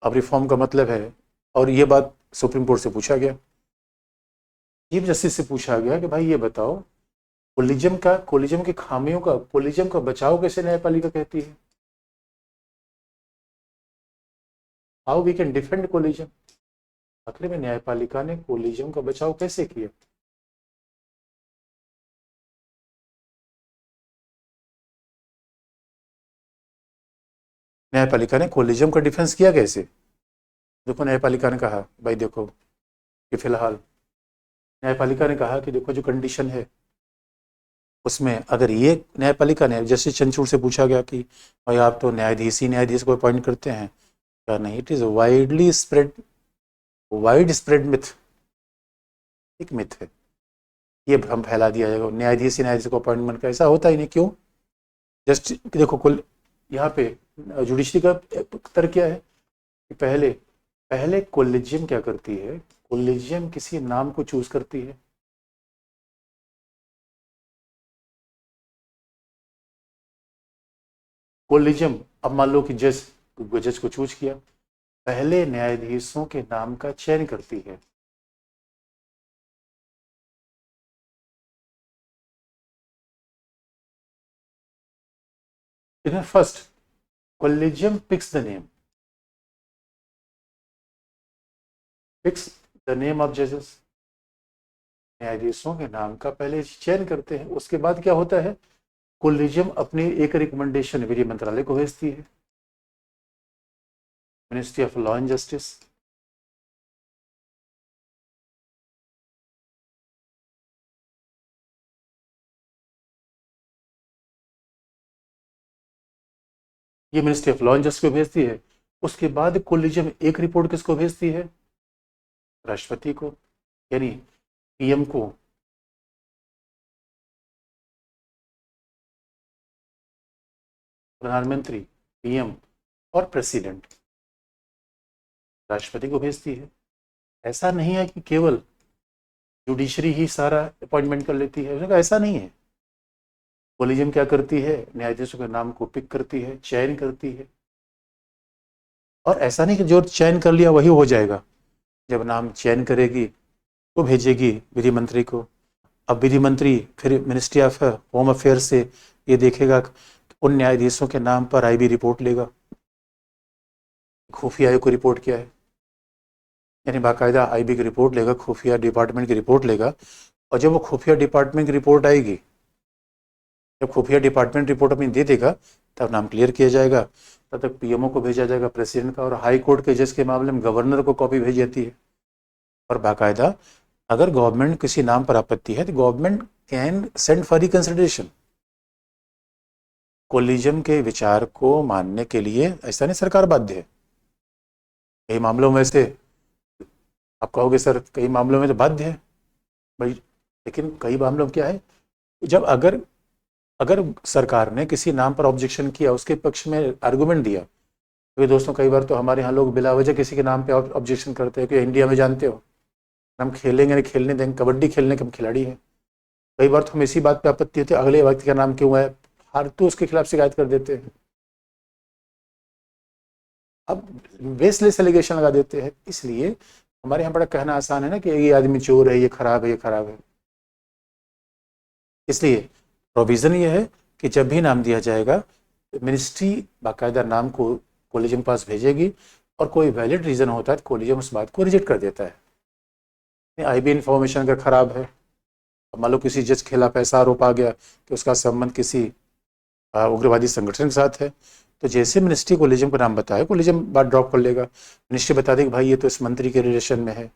अब रिफॉर्म का मतलब है, और ये बात सुप्रीम कोर्ट से पूछा गया, चीफ जस्टिस से पूछा गया कि भाई ये बताओ कोलिजियम की खामियों का, कोलिजियम का बचाव कैसे न्यायपालिका कहती है? How we can defend collegium? आखिर में न्यायपालिका ने कोलिजियम का बचाव कैसे किया? न्यायपालिका ने कोलिजियम का डिफेंस किया कैसे? देखो न्यायपालिका ने कहा, भाई देखो कि फिलहाल न्यायपालिका ने कहा कि देखो जो कंडीशन है उसमें, अगर ये न्यायपालिका ने जस्टिस चंद्रचूड़ से पूछा गया कि भाई आप तो न्यायाधीश को अपॉइंट करते हैं, क्या नहीं, it is wide spread myth, एक मिथ है, ये भ्रम फैला दिया जाएगा न्यायाधीश को अपॉइंटमेंट का। ऐसा होता ही नहीं। क्यों? जस्ट देखो कुल यहाँ पे जुडिशरी का तर्क क्या है कि पहले पहले कोलिजियम क्या करती है? कोलिजियम किसी नाम को चूज करती है। कोलिजियम अब मान लो कि जज को चूज किया, पहले न्यायाधीशों के नाम का चयन करती है। First collegium picks the name of जजेस। न्यायाधीशों के नाम का पहले चयन करते हैं, उसके बाद क्या होता है, कोलिजियम अपनी एक रिकमेंडेशन विधि मंत्रालय को भेजती है, ministry of law and justice. ये ministry of law and justice को भेजती है। उसके बाद कोलिजियम एक रिपोर्ट किसको भेजती है? राष्ट्रपति को, यानी पीएम को। प्रधानमंत्री, पीएम और प्रेसिडेंट राष्ट्रपति को भेजती है। ऐसा नहीं है कि केवल जुडिशरी ही सारा अपॉइंटमेंट कर लेती है, उसने कहा ऐसा नहीं है। कोलिजियम क्या करती है? न्यायाधीशों के नाम को पिक करती है, चयन करती है। और ऐसा नहीं कि जो चयन कर लिया वही हो जाएगा। जब नाम चयन करेगी तो भेजेगी विधि मंत्री को। अब विधि मंत्री फिर मिनिस्ट्री ऑफ होम अफेयर से ये देखेगा, उन न्यायाधीशों के नाम पर आईबी रिपोर्ट लेगा, खुफिया आयोग को रिपोर्ट किया है, यानी बाकायदा आईबी की रिपोर्ट लेगा, खुफिया डिपार्टमेंट की रिपोर्ट लेगा। और जब वो खुफिया डिपार्टमेंट की रिपोर्ट आएगी, जब खुफिया डिपार्टमेंट रिपोर्ट अपनी दे देगा, तब नाम क्लियर किया जाएगा। तब तक पीएमओ को भेजा जाएगा, प्रेसिडेंट का, और हाई कोर्ट के जज के मामले में गवर्नर को कॉपी भेज जाती है। और बाकायदा अगर गवर्नमेंट किसी नाम पर आपत्ति है तो government can send for reconsideration. Collegium के विचार को मानने के लिए ऐसा नहीं सरकार बाध्य है। कई मामलों में से आप कहोगे सर कई मामलों में तो बाध्य है भाई, लेकिन कई मामलों में क्या है, जब अगर अगर सरकार ने किसी नाम पर ऑब्जेक्शन किया, उसके पक्ष में आर्गुमेंट दिया, क्योंकि दोस्तों कई बार तो हमारे यहाँ लोग बिला वजह किसी के नाम पे ऑब्जेक्शन करते हैं कि इंडिया में जानते हो हम खेलेंगे नहीं खेलने देंगे, कबड्डी खेलने के हम खिलाड़ी हैं। कई बार तो हम इसी बात पे आपत्ति होती है, अगले व्यक्ति का नाम क्यों है, हार तो उसके खिलाफ शिकायत कर देते हैं। अब बेसलेस एलिगेशन लगा देते हैं। इसलिए हमारे यहाँ बड़ा कहना आसान है ना कि ये आदमी चोर है, ये खराब है, ये खराब है। इसलिए प्रोविजन ये है कि जब भी नाम दिया जाएगा मिनिस्ट्री बाकायदा नाम को कॉलेजियम के पास भेजेगी, और कोई वैलिड रीज़न होता है तो कॉलेजियम उस बात को रिजेक्ट कर देता है। आईबी इन्फॉर्मेशन अगर ख़राब है, मान लो किसी जज के खिलाफ ऐसा आरोप आ गया कि उसका संबंध किसी उग्रवादी संगठन के साथ है, तो जैसे मिनिस्ट्री कॉलेजियम का नाम बताए, कॉलेजियम बात ड्रॉप कर लेगा। मिनिस्ट्री बता देगी भाई ये तो इस मंत्री के रिलेशन में है,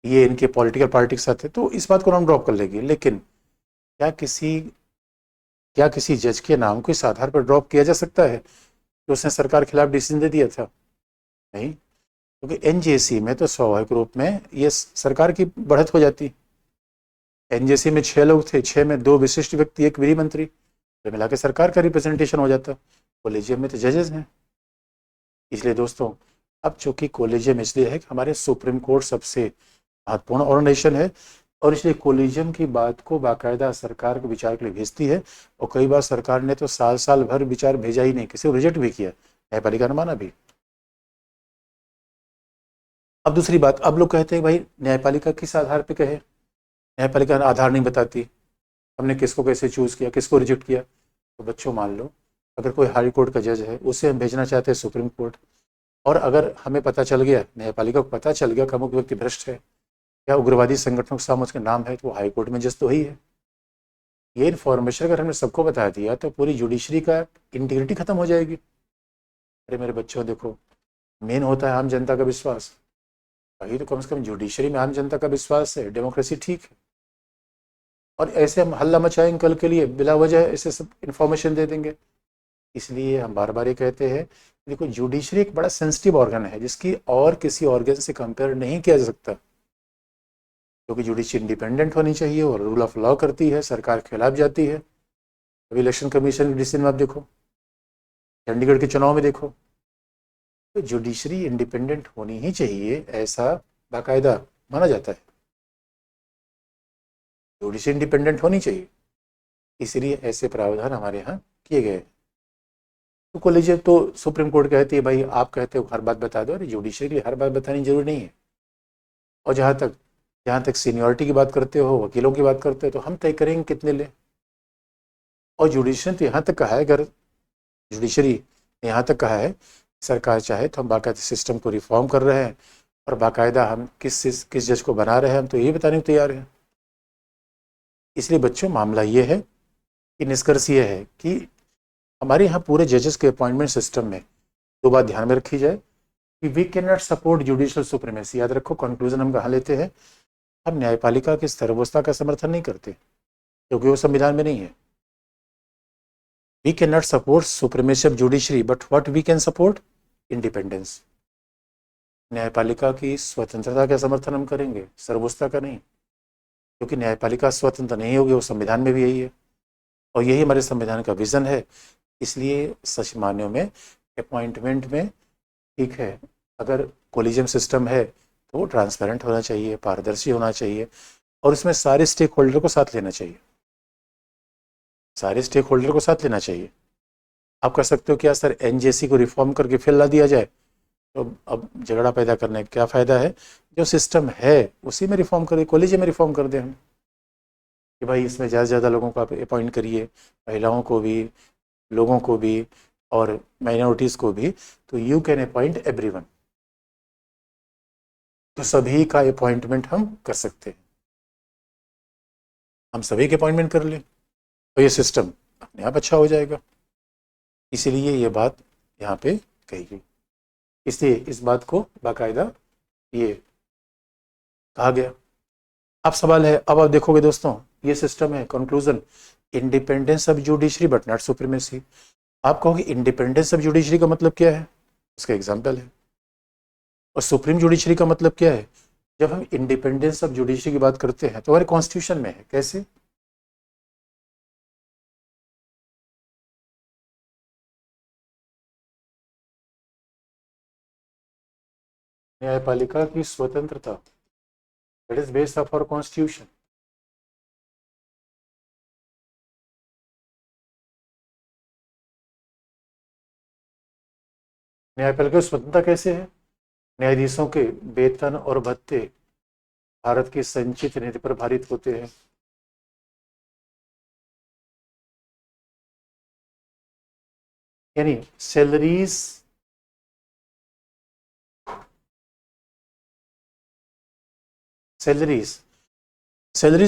ये इनके पॉलिटिकल पार्टी के साथ है, तो इस बात को नाम ड्रॉप कर लेगी। लेकिन क्या किसी जज के नाम को इस आधार पर ड्रॉप किया जा सकता है कि उसने सरकार के खिलाफ डिसीजन दे दिया था? नहीं, क्योंकि एनजेसी में तो स्वाभाविक रूप में ये सरकार की बढ़त हो जाती। एनजेसी में 6 लोग थे, 6 में 2 विशिष्ट व्यक्ति, 1 विधि मंत्री, तो मिला के सरकार का रिप्रेजेंटेशन हो जाता। कॉलेजियम में तो जजेस हैं। इसलिए दोस्तों, अब चूंकि कॉलेजियम इसलिए है कि हमारे सुप्रीम कोर्ट सबसे महत्वपूर्ण ऑर्गेनाइजेशन है, और इसलिए कॉलेजियम की बात को बाकायदा सरकार को विचार के लिए भेजती है। और कई बार सरकार ने तो साल भर विचार भेजा ही नहीं, किसी को रिजेक्ट भी किया, न्यायपालिका ने माना भी। अब दूसरी बात, अब लोग कहते हैं भाई न्यायपालिका किस आधार पे कहे, न्यायपालिका आधार नहीं बताती, हमने किसको कैसे चूज किया, किसको रिजेक्ट किया। तो बच्चों मान लो अगर कोई हाई कोर्ट का जज है, उसे हम भेजना चाहते हैं सुप्रीम कोर्ट, और अगर हमें पता चल गया, न्यायपालिका को पता चल गया कि अमुक व्यक्ति भ्रष्ट है या उग्रवादी संगठनों के सामने उसका नाम है, तो वो हाई कोर्ट में जज तो ही है। ये इन्फॉर्मेशन अगर हमने सबको बता दिया तो पूरी जुडिशरी का इंटीग्रिटी खत्म हो जाएगी। अरे मेरे बच्चों देखो, मेन होता है आम जनता का विश्वास। वही तो कम से कम जुडिशरी में आम जनता का विश्वास है, डेमोक्रेसी ठीक है। और ऐसे हम हल्ला मचाएंगे कल के लिए, बिला वजह ऐसे सब इन्फॉर्मेशन दे देंगे। इसलिए हम बार बार ये कहते हैं, देखो जुडिशरी एक बड़ा सेंसिटिव ऑर्गन है जिसकी और किसी ऑर्गन से कंपेयर नहीं किया जा सकता, क्योंकि जुडिशरी इंडिपेंडेंट होनी चाहिए और रूल ऑफ लॉ करती है, सरकार के खिलाफ जाती है। अभी इलेक्शन कमीशन की डिसीजन में आप देखो, चंडीगढ़ के चुनाव में देखो, तो जुडिशरी इंडिपेंडेंट होनी ही चाहिए, ऐसा बाकायदा माना जाता है। जुडिशरी इंडिपेंडेंट होनी चाहिए, इसलिए ऐसे प्रावधान हमारे यहाँ किए गए। तो कॉलेज तो सुप्रीम कोर्ट कहती है भाई आप कहते हो हर बात बता दो, अरे जुडिशरी के लिए हर बात बतानी जरूरी नहीं है। और जहाँ तक सीनियरिटी की बात करते हो, वकीलों की बात करते हो, तो हम तय करेंगे कितने ले। और जुडिशरी तो यहाँ तक कहा है, अगर जुडिशरी ने यहाँ तक कहा है सरकार चाहे तो हम बाकायदा सिस्टम को रिफॉर्म कर रहे हैं, और बाकायदा हम किस जज को बना रहे हैं, हम तो ये बताने को तैयार हैं। इसलिए बच्चों मामला ये है कि निष्कर्ष ये है कि हमारे यहाँ पूरे जजेस के अपॉइंटमेंट सिस्टम में 2 बात ध्यान में रखी जाए कि we can not support judicial supremacy. याद रखो, कंक्लूजन हम कहाँ लेते हैं, हम न्यायपालिका की सर्वोच्चता का समर्थन नहीं करते क्योंकि वो संविधान में नहीं है। We can not support supremacy of judiciary, but what we can support, independence. न्यायपालिका की स्वतंत्रता का समर्थन हम करेंगे, सर्वोच्चता का नहीं, क्योंकि न्यायपालिका स्वतंत्र नहीं होगी, वो संविधान में भी यही है और यही हमारे संविधान का विजन है। इसलिए सच मायनों में अपॉइंटमेंट में ठीक है, अगर कोलिजियम सिस्टम है तो वो ट्रांसपेरेंट होना चाहिए, पारदर्शी होना चाहिए, और इसमें सारे स्टेक होल्डर को साथ लेना चाहिए, सारे स्टेक होल्डर को साथ लेना चाहिए। आप कह सकते हो क्या सर एनजेसी को रिफॉर्म करके फिर ला दिया जाए, तो अब झगड़ा पैदा करने का क्या फ़ायदा है। जो सिस्टम है उसी में रिफॉर्म करें, कॉलेजियम में रिफॉर्म कर दें हम कि भाई इसमें ज़्यादा से ज़्यादा लोगों को आप अपॉइंट करिए, महिलाओं को भी, लोगों को भी और माइनॉरिटीज़ को भी, तो यू कैन अपॉइंट एवरीवन, तो सभी का अपॉइंटमेंट हम कर सकते हैं, हम सभी के अपॉइंटमेंट कर लें तो ये सिस्टम अपने आप अच्छा हो जाएगा। इसीलिए ये बात यहाँ पे कही गई, इसलिए इस बात को बाकायदा ये कहा गया। अब सवाल है, अब आप देखोगे दोस्तों, ये सिस्टम है conclusion, independence of judiciary but not supremacy. आप कहोगे इंडिपेंडेंस ऑफ जुडिशरी का मतलब क्या है, इसका एग्जाम्पल है। और सुप्रीम जुडिशरी का मतलब क्या है, जब हम इंडिपेंडेंस ऑफ जुडिशरी की बात करते हैं तो हमारे कॉन्स्टिट्यूशन में है। कैसे, न्यायपालिका की स्वतंत्रता, that is based of our constitution. न्यायपालिका की स्वतंत्रता कैसे है, न्यायाधीशों के वेतन और भत्ते भारत की संचित नीति पर भारित होते हैं। यानी सैलरीज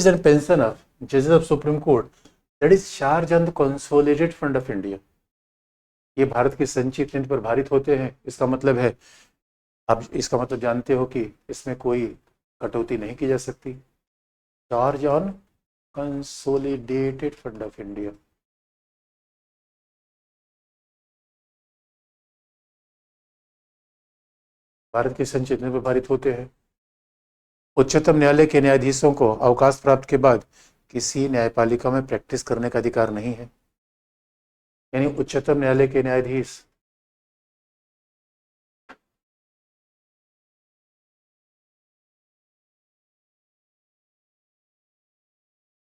एंड पेंशन ऑफ जजेस of supreme court that is charge on the consolidated fund of India. ये भारत की संचित निधि पर भारित होते हैं। इसका मतलब है, आप इसका मतलब जानते हो कि इसमें कोई कटौती नहीं की जा सकती। Charge on consolidated fund of India. Bharat की संचित निधि पर भारित होते हैं। उच्चतम न्यायालय के न्यायाधीशों को अवकाश प्राप्त के बाद किसी न्यायपालिका में प्रैक्टिस करने का अधिकार नहीं है। यानी उच्चतम न्यायालय के न्यायाधीश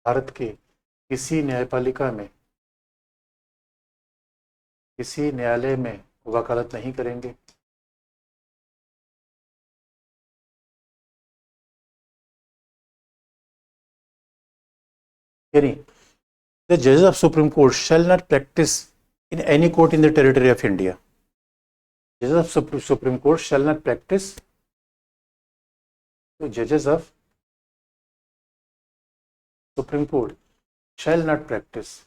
भारत के किसी न्यायपालिका में, किसी न्यायालय में वकालत नहीं करेंगे। यानी द जजेस of supreme court shall not practice in any court in the territory of India. Judges of Supreme Court shall not practice. So judges of Supreme Court shall not practice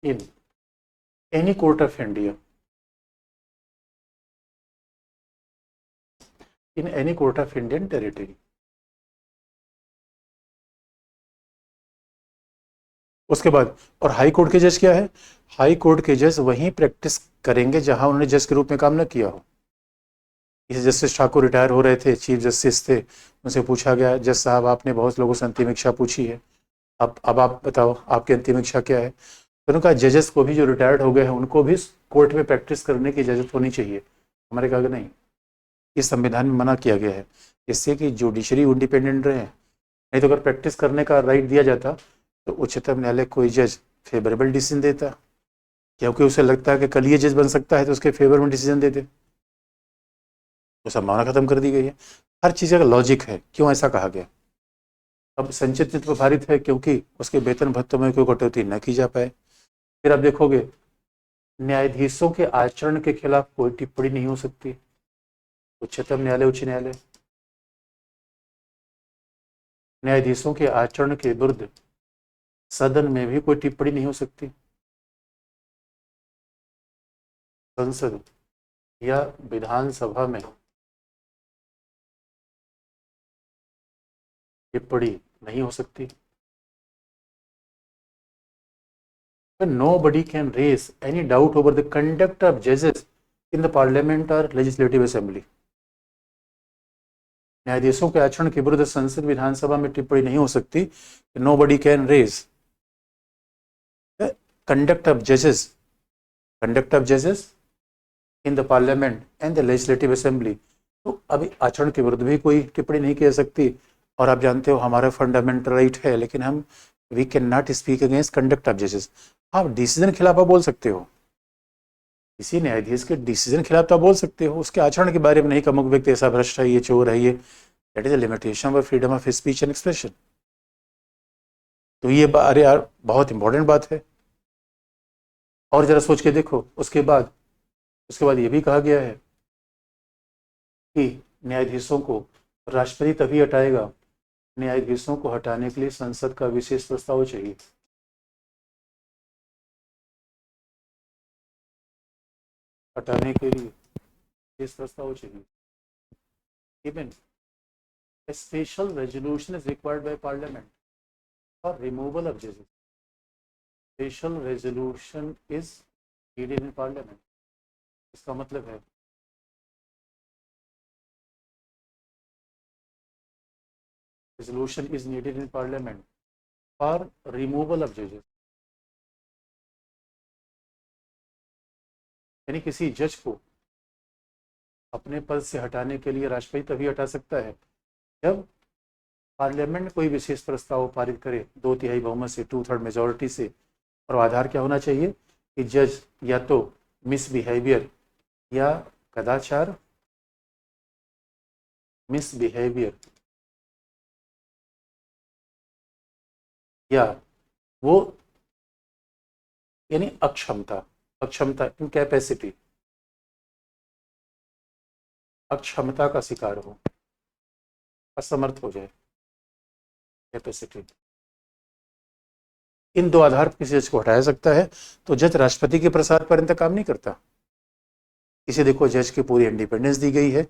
in any court of India. In any court of Indian territory. उसके बाद और high court के जज क्या है? High court के जज वहीं प्रैक्टिस करेंगे जहां उन्होंने जज के रूप में काम न किया हो। इस जस्टिस ठाकुर रिटायर हो रहे थे, चीफ जस्टिस थे, उनसे पूछा गया, जज साहब आपने बहुत लोगों से अंतिम इच्छा पूछी है, अब आप बताओ आपकी अंतिम इच्छा क्या है? तो उन्होंने कहा जजेस को भी जो रिटायर्ड हो गए हैं उनको भी कोर्ट में प्रैक्टिस करने की इजाज़त होनी चाहिए। हमारे कहा कि नहीं, इस संविधान में मना किया गया है, इससे कि जुडिशरी इंडिपेंडेंट रहे। नहीं तो अगर प्रैक्टिस करने का राइट दिया जाता तो उच्चतम न्यायालय कोई जज फेवरेबल डिसीजन देता, क्योंकि उसे लगता है कि कल ये जज बन सकता है तो उसके फेवर में डिसीजन दे दे। तो संभावना खत्म कर दी गई है। हर चीज़ का लॉजिक है, क्यों ऐसा कहा गया। अब संचित निधि पर भारित है क्योंकि उसके वेतन भत्तों में कोई कटौती न की जा पाए। फिर आप देखोगे न्यायाधीशों के आचरण के खिलाफ कोई टिप्पणी नहीं हो सकती। उच्चतम न्यायालय, उच्च न्यायालय न्यायाधीशों के आचरण के विरुद्ध सदन में भी कोई टिप्पणी नहीं हो सकती। संसद या विधानसभा में टिप्पणी नहीं हो सकती। Nobody can raise any doubt over the conduct of judges in the parliament or legislative assembly. न्यायाधीशों के आचरण के विरुद्ध संसद विधानसभा में टिप्पणी नहीं हो सकती। Nobody can raise the conduct of judges in the parliament and the legislative assembly. तो अभी आचरण के विरुद्ध भी कोई टिप्पणी नहीं की जा सकती। और आप जानते हो हमारा फंडामेंटल राइट है, लेकिन हम we can not speak against conduct of जजेस। आप डिसीजन के खिलाफ आप बोल सकते हो, किसी न्यायाधीश के डिसीजन के खिलाफ तो आप बोल सकते हो, उसके आचरण के बारे में नहीं। कमुक व्यक्ति ऐसा भ्रष्ट है, ये चोर है, ये that is a limitation of freedom of speech and expression. तो ये अरे यार बहुत इंपॉर्टेंट बात है। और जरा सोच के देखो, उसके बाद ये भी कहा गया है कि न्यायाधीशों को राष्ट्रपति तभी हटाएगा, न्यायाधीशों को हटाने के लिए संसद का विशेष प्रस्ताव चाहिए। हटाने के लिए विशेष प्रस्ताव चाहिए। Even a special resolution is required by parliament for removal of judges. Special resolution is needed in parliament. इसका मतलब है resolution is needed in parliament for removal of judges. यानी किसी जज को अपने पद से हटाने के लिए राष्ट्रपति तभी हटा सकता है जब पार्लियामेंट कोई विशेष प्रस्ताव पारित करे 2/3 बहुमत से, 2/3 मेजोरिटी से। और आधार क्या होना चाहिए कि जज या तो मिसबिहेवियर या कदाचार, मिसबिहेवियर या वो यानी अक्षमता, अक्षमता इनकैपेसिटी, अक्षमता का शिकार हो, असमर्थ हो जाए, कैपेसिटी। इन दो आधार पर किसी जज को हटाया सकता है। तो जज राष्ट्रपति के प्रसाद पर इंतकाम नहीं करता। इसे देखो, जज की पूरी इंडिपेंडेंस दी गई है,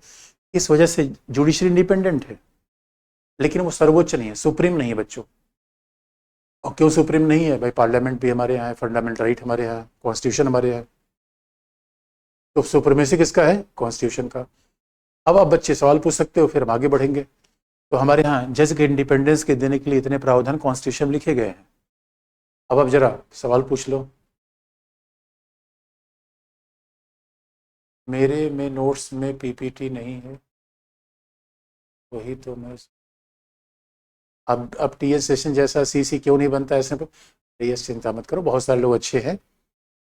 इस वजह से जुडिशरी इंडिपेंडेंट है, लेकिन वो सर्वोच्च नहीं है, सुप्रीम नहीं है बच्चों। और क्यों सुप्रीम नहीं है भाई? पार्लियामेंट भी हमारे यहाँ है, फंडामेंटल राइट हमारे यहाँ, कॉन्स्टिट्यूशन हमारे यहाँ। तो सुप्रीमेसी किसका है? कॉन्स्टिट्यूशन का। अब आप बच्चे सवाल पूछ सकते हो, फिर हम आगे बढ़ेंगे। तो हमारे यहाँ जज के इंडिपेंडेंस के देने के लिए इतने प्रावधान कॉन्स्टिट्यूशन में लिखे गए हैं। अब आप जरा सवाल पूछ लो। मेरे में नोट्स में पीपीटी नहीं है, वही तो मैं। अब टीएस सेशन जैसा सीसी क्यों नहीं बनता ऐसे? टीएस चिंता मत करो, बहुत सारे लोग अच्छे हैं,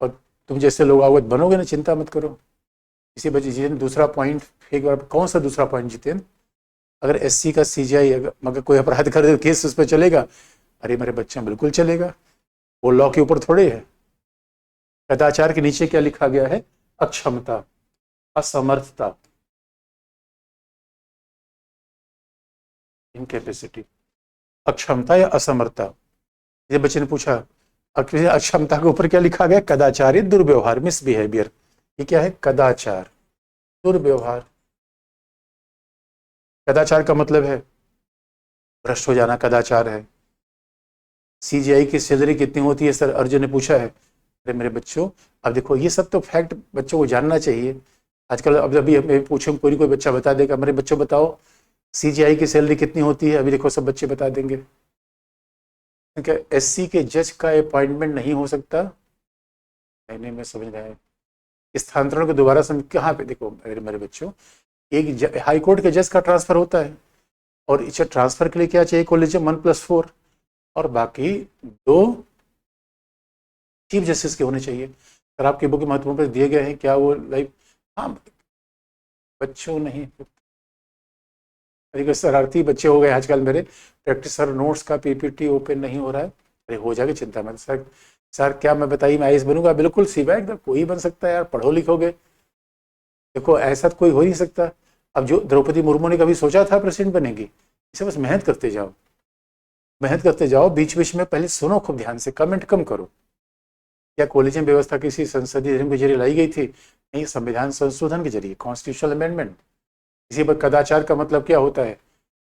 और तुम जैसे लोग अवगत बनोगे ना, चिंता मत करो। इसी वजह जितेंद्र दूसरा पॉइंट एक बार, कौन सा दूसरा पॉइंट जितेंद्र? अगर एससी का सीजीआई अगर कोई अपराध कर दे, केस उस पर चलेगा? अरे मेरे बच्चे, बिल्कुल चलेगा, वो लॉ के ऊपर थोड़े है। कदाचार के नीचे क्या लिखा गया है? अक्षमता, असमर्थता, इनकैपेसिटी, अक्षमता या असमर्थता। ये बच्चे ने पूछा अक्षमता के ऊपर क्या लिखा गया? कदाचार, दुर्व्यवहार, मिसबिहेवियर। ये क्या है? कदाचार, दुर्व्यवहार। कदाचार का मतलब है भ्रष्ट हो जाना, कदाचार है। सीजीआई की सैलरी कितनी होती है सर? अर्जुन ने पूछा है। अरे मेरे बच्चों, अब देखो, ये सब तो फैक्ट बच्चों को जानना चाहिए। आजकल अब अभी मैं पूछूं, कोई बच्चा बता देगा, मेरे बच्चों बताओ सीजीआई की सैलरी कितनी होती है? अभी देखो सब बच्चे बता देंगे। क्या एससी के जज का अपॉइंटमेंट नहीं हो सकता? नहीं, मैं समझ रहा है। स्थानांतरण को दोबारा समझ, कहाँ पे देखो मेरे बच्चों, एक हाई कोर्ट के जज का ट्रांसफर होता है, और इसे ट्रांसफर के लिए क्या चाहिए? कॉलेजियम 1+4, और बाकी 2 चीफ जस्टिस के होने चाहिए। सर आपकी बुक के महत्वपूर्ण पर दिए गए हैं क्या वो लाइव? हाँ बच्चों, नहीं शरारती बच्चे हो गए आजकल मेरे। प्रैक्टिस सर, नोट्स का पीपीटी ओपन नहीं हो रहा है। अरे हो जाएगा, चिंता मत सर। सर क्या मैं बताइए, मैं आईएएस बनूंगा? बिल्कुल सीधा एकदम, कोई बन सकता है यार, पढ़ो लिखोगे। देखो ऐसा तो कोई हो नहीं सकता। अब जो द्रौपदी मुर्मू ने कभी सोचा था प्रेसिडेंट बनेगी? इसे बस मेहनत करते जाओ, मेहनत करते जाओ, बीच बीच में पहले सुनो खूब ध्यान से, कमेंट कम करो। क्या कॉलेजियम व्यवस्था किसी संसदीय अधिनियम के जरिए लाई गई थी? नहीं, संविधान संशोधन के जरिए, कॉन्स्टिट्यूशनल अमेंडमेंट। इसी पर कदाचार का मतलब क्या होता है?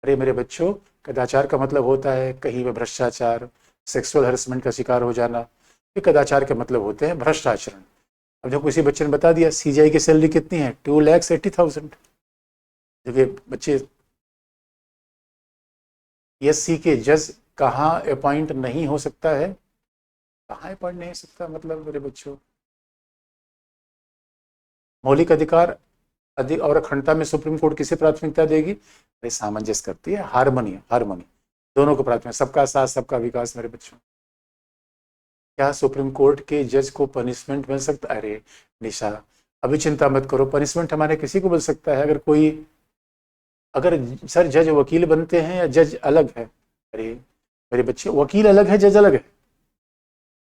अरे मेरे बच्चों, कदाचार का मतलब होता है कहीं पर भ्रष्टाचार, सेक्सुअल हरेसमेंट का शिकार हो जाना। ये कदाचार के मतलब होते हैं भ्रष्ट आचरण। अब जो किसी बच्चे ने बता दिया सीजीआई की सैलरी कितनी है? 2,80,000। देखिए बच्चे, एससी के जज कहाँ अपॉइंट नहीं हो सकता है? कहाँ अपॉइंट नहीं हो सकता मतलब मेरे बच्चों? मौलिक अधिकार अधिक और अखंडता में सुप्रीम कोर्ट किसे प्राथमिकता देगी? अरे सामंजस्य करती है, हारमोनी, हारमोनी दोनों को प्राथमिकता, सबका साथ सबका विकास। मेरे बच्चों, क्या सुप्रीम कोर्ट के जज को पनिशमेंट मिल सकता? अरे निशा, अभी चिंता मत करो, पनिशमेंट हमारे किसी को मिल सकता है। अगर सर जज वकील बनते हैं या जज अलग है? अरे मेरे बच्चे, वकील अलग है, जज अलग है।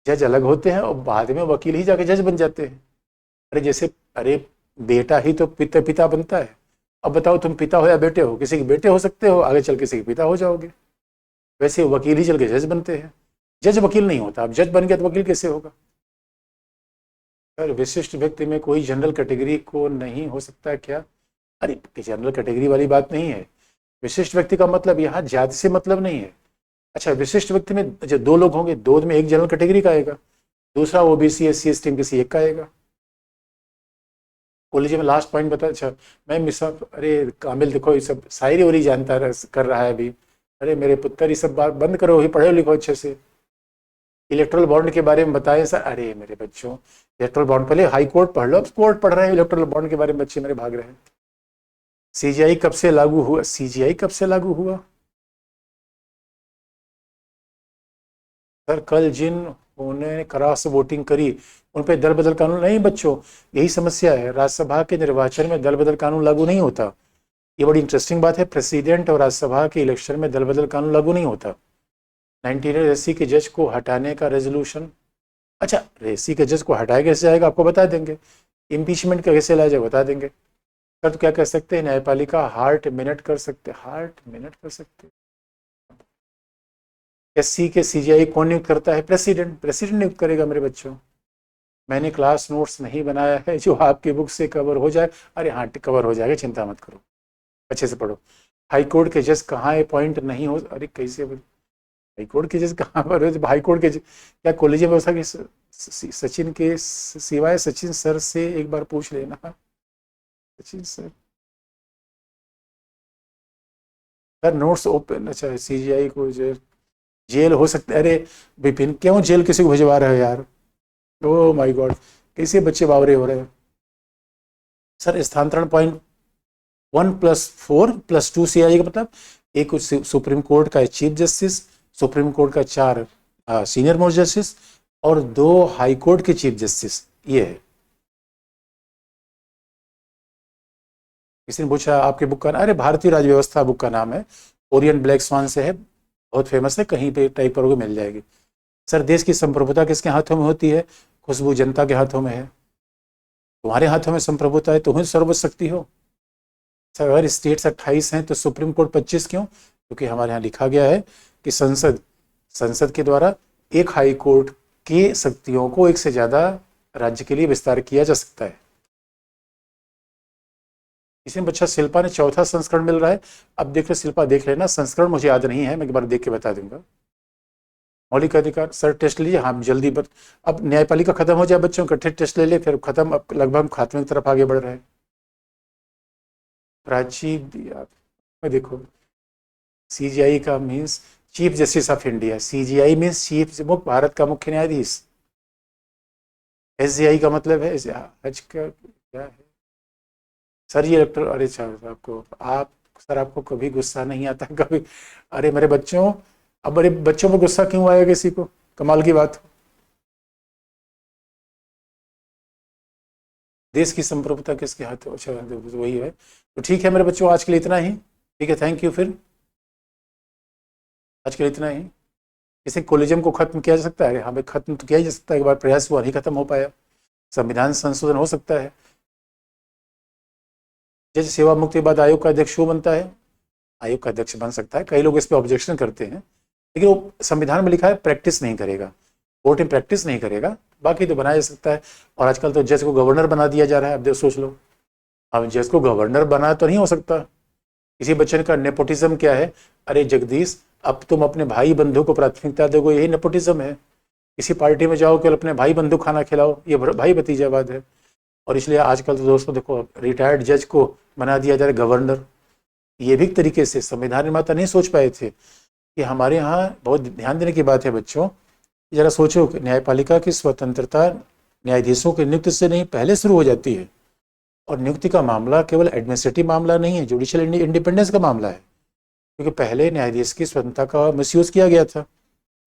जज अलग होते हैं और बाद में वकील ही जाके जज बन जाते हैं। अरे जैसे, अरे बेटा ही तो पिता बनता है। अब बताओ, तुम पिता हो या बेटे हो? किसी के बेटे हो सकते हो, आगे चल किसी के पिता हो जाओगे। वैसे वकील ही चल के जज बनते हैं, जज वकील नहीं होता। अब जज बन गया तो वकील कैसे होगा? सर विशिष्ट व्यक्ति में कोई जनरल कैटेगरी को नहीं हो सकता क्या? अरे जनरल कैटेगरी वाली बात नहीं है। विशिष्ट व्यक्ति का मतलब यहाँ जाति से मतलब नहीं है। अच्छा, विशिष्ट व्यक्ति में जो 2 लोग होंगे, 2 में एक जनरल कैटेगरी का आएगा, दूसरा ओबीसी एससी एसटी किसी एक का आएगा। कॉलेज में लास्ट पॉइंट बता। अच्छा मैं मिस, अरे कामिल देखो, ये सब शायरी और ही जानता कर रहा है अभी। अरे मेरे पुत्र, ये सब बात बंद करो, ही पढ़ो लिखो अच्छे से। इलेक्ट्रल बॉन्ड के बारे में बताएं सर। अरे मेरे बच्चों, इलेक्ट्रल बॉन्ड पहले हाई कोर्ट पढ़ लो, अब कोर्ट पढ़ रहे हैं, इलेक्ट्रल बॉन्ड के बारे में बच्चे मेरे भाग रहे हैं। सीजीआई कब से लागू हुआ? सीजीआई कब से लागू हुआ? सर कल जिन्होंने क्रॉस वोटिंग करी उन पर दल बदल कानून नहीं। बच्चों यही समस्या है, राज्यसभा के निर्वाचन में दल बदल कानून लागू नहीं होता। ये बड़ी इंटरेस्टिंग बात है, प्रेसिडेंट और राज्यसभा के इलेक्शन में दल बदल कानून लागू नहीं होता। 1980 के जज को हटाने का रेजोल्यूशन, अच्छा 80 के जज को हटाया कैसे जाएगा आपको बता देंगे, इम्पीचमेंट का कैसे लाया जाए बता देंगे। सर तो क्या कर सकते हैं, न्यायपालिका हार्ट मिनट कर सकते, हार्ट मिनट कर सकते। एससी के सीजीआई कौन नियुक्त करता है, प्रेसिडेंट, प्रेसिडेंट नियुक्त करेगा मेरे बच्चों। मैंने क्लास नोट्स नहीं बनाया है जो आपकी बुक से कवर हो जाए, अरे हाँ कवर हो जाएगा, चिंता मत करो, अच्छे से पढ़ो। हाई कोर्ट के जज कहाँ अपॉइंट नहीं हो, अरे कैसे हाई कोर्ट के जज कहाँ पर हो, हाई कोर्ट के क्या कॉलेजियम व्यवस्था के सचिन के सिवाय सचिन सर से एक बार पूछ लेना, Sachin sir. Sir notes open, अच्छा सीजीआई को जेल हो सकता है, अरे विपिन क्यों जेल किसी को भिजवा रहे हो यार, ओ माय गॉड कैसे बच्चे बावरे हो रहे हैं। सर स्थानांतरण पॉइंट 1+4+2 सीआई का मतलब एक सुप्रीम कोर्ट का चीफ जस्टिस, सुप्रीम कोर्ट का 4 सीनियर मोस्ट जस्टिस और 2 हाई कोर्ट के चीफ जस्टिस, ये है। किसी ने पूछा आपके बुक का, अरे भारतीय राज्य व्यवस्था बुक का नाम है, ओरियन ब्लैक स्वान से है, बहुत फेमस है, कहीं पे टाइप करोगे मिल जाएगी। सर देश की संप्रभुता किसके हाथों में होती है, खुशबू जनता के हाथों में है। तुम्हारे हाथों में संप्रभुता है, तुम्हें सर्वशक्ति हो। सर अगर स्टेट्स 28 हैं तो सुप्रीम कोर्ट 25 क्यों, क्योंकि हमारे यहाँ लिखा गया है कि संसद के द्वारा एक हाई कोर्ट की शक्तियों को एक से ज्यादा राज्य के लिए विस्तार किया जा सकता है। इसमें बच्चा शिल्पा ने 4था संस्करण मिल रहा है, अब देख लो शिल्पा देख लेना, संस्करण मुझे याद नहीं है, मैं एक बार देख के बता दूंगा। मौलिक अधिकार सर टेस्ट लीजिए, हाँ जल्दी अब न्यायपालिका खत्म हो जाए बच्चों, इकट्ठे टेस्ट ले ले फिर खत्म, अब लगभग खात्मे की तरफ आगे बढ़ रहे हैं। प्राची देखो सीजीआई का means chief justice of India, CGI means chief Bharat का मुख्य न्यायाधीश। एसजीआई का मतलब है हज का क्या है सर, ये इलेक्टर, अरे सर आपको सर आपको कभी गुस्सा नहीं आता कभी, अरे मेरे बच्चों, अब मेरे बच्चों पर गुस्सा क्यों आया किसी को, कमाल की बात। देश की संप्रभुता किसके हाथ, अच्छा वही है। तो ठीक है मेरे बच्चों आज के लिए इतना ही, ठीक है थैंक यू, फिर आज के लिए इतना ही। इसे कोलिजम को खत्म किया जा सकता है, हाँ भाई खत्म तो किया जा सकता है, एक बार प्रयास हुआ नहीं खत्म हो पाया, संविधान संशोधन हो सकता है। जैसे सेवा मुक्ति के बाद आयोग का अध्यक्ष वो बनता है, आयोग का अध्यक्ष बन सकता है, कई लोग इस पर ऑब्जेक्शन करते हैं, लेकिन वो संविधान में लिखा है प्रैक्टिस नहीं करेगा, कोर्ट में प्रैक्टिस नहीं करेगा, बाकी तो बनाया जा सकता है। और आजकल तो जज को गवर्नर बना दिया जा रहा है, अब सोच लो, अब जज को गवर्नर बना तो नहीं हो सकता। किसी बच्चे का नेपोटिज्म क्या है, अरे जगदीश अब तुम अपने भाई बंधु को प्राथमिकता दोगे, यही नेपोटिज्म है। किसी पार्टी में जाओ केवल अपने भाई बंधु खाना खिलाओ, ये भाई भतीजावाद है। और इसलिए आजकल तो दोस्तों देखो रिटायर्ड जज को बना दिया जा रहा है गवर्नर। ये भी तरीके से संविधान निर्माता नहीं सोच पाए थे कि हमारे यहाँ बहुत ध्यान देने की बात है बच्चों, जरा सोचो कि न्यायपालिका की स्वतंत्रता न्यायाधीशों की नियुक्ति से नहीं पहले शुरू हो जाती है, और नियुक्ति का मामला केवल एडमिनिस्ट्रेटिव मामला नहीं है, जुडिशियल इंडिपेंडेंस का मामला है, क्योंकि पहले न्यायाधीश की स्वतंत्रता का मिसयूज किया गया था।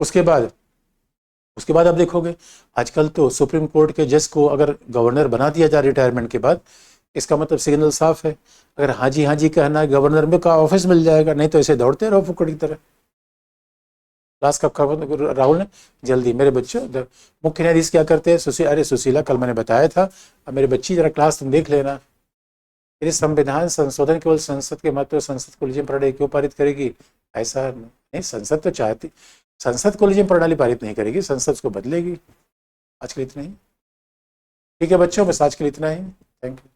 उसके बाद आप देखोगे आजकल तो सुप्रीम कोर्ट के जज को अगर गवर्नर बना दिया जाए रिटायरमेंट के बाद, इसका मतलब सिग्नल साफ है, अगर हाँ जी कहना है गवर्नर में का ऑफिस मिल जाएगा, नहीं तो ऐसे दौड़ते रहो फुकड़ की तरह। क्लास का राहुल ने जल्दी, मेरे बच्चों मुख्य न्यायाधीश क्या करते हैं, अरे सुशीला कल मैंने बताया था, अब मेरे बच्ची जरा क्लास तुम देख लेना। यदि संविधान संशोधन केवल संसद के मत, संसद कोलिजियम प्रणाली क्यों पारित करेगी, ऐसा नहीं, संसद तो चाहती, संसद कोलिजियम प्रणाली पारित नहीं करेगी, संसद उसको बदलेगी। आज के लिए इतना ही, ठीक है बच्चों, बस आज के लिए इतना ही, थैंक यू।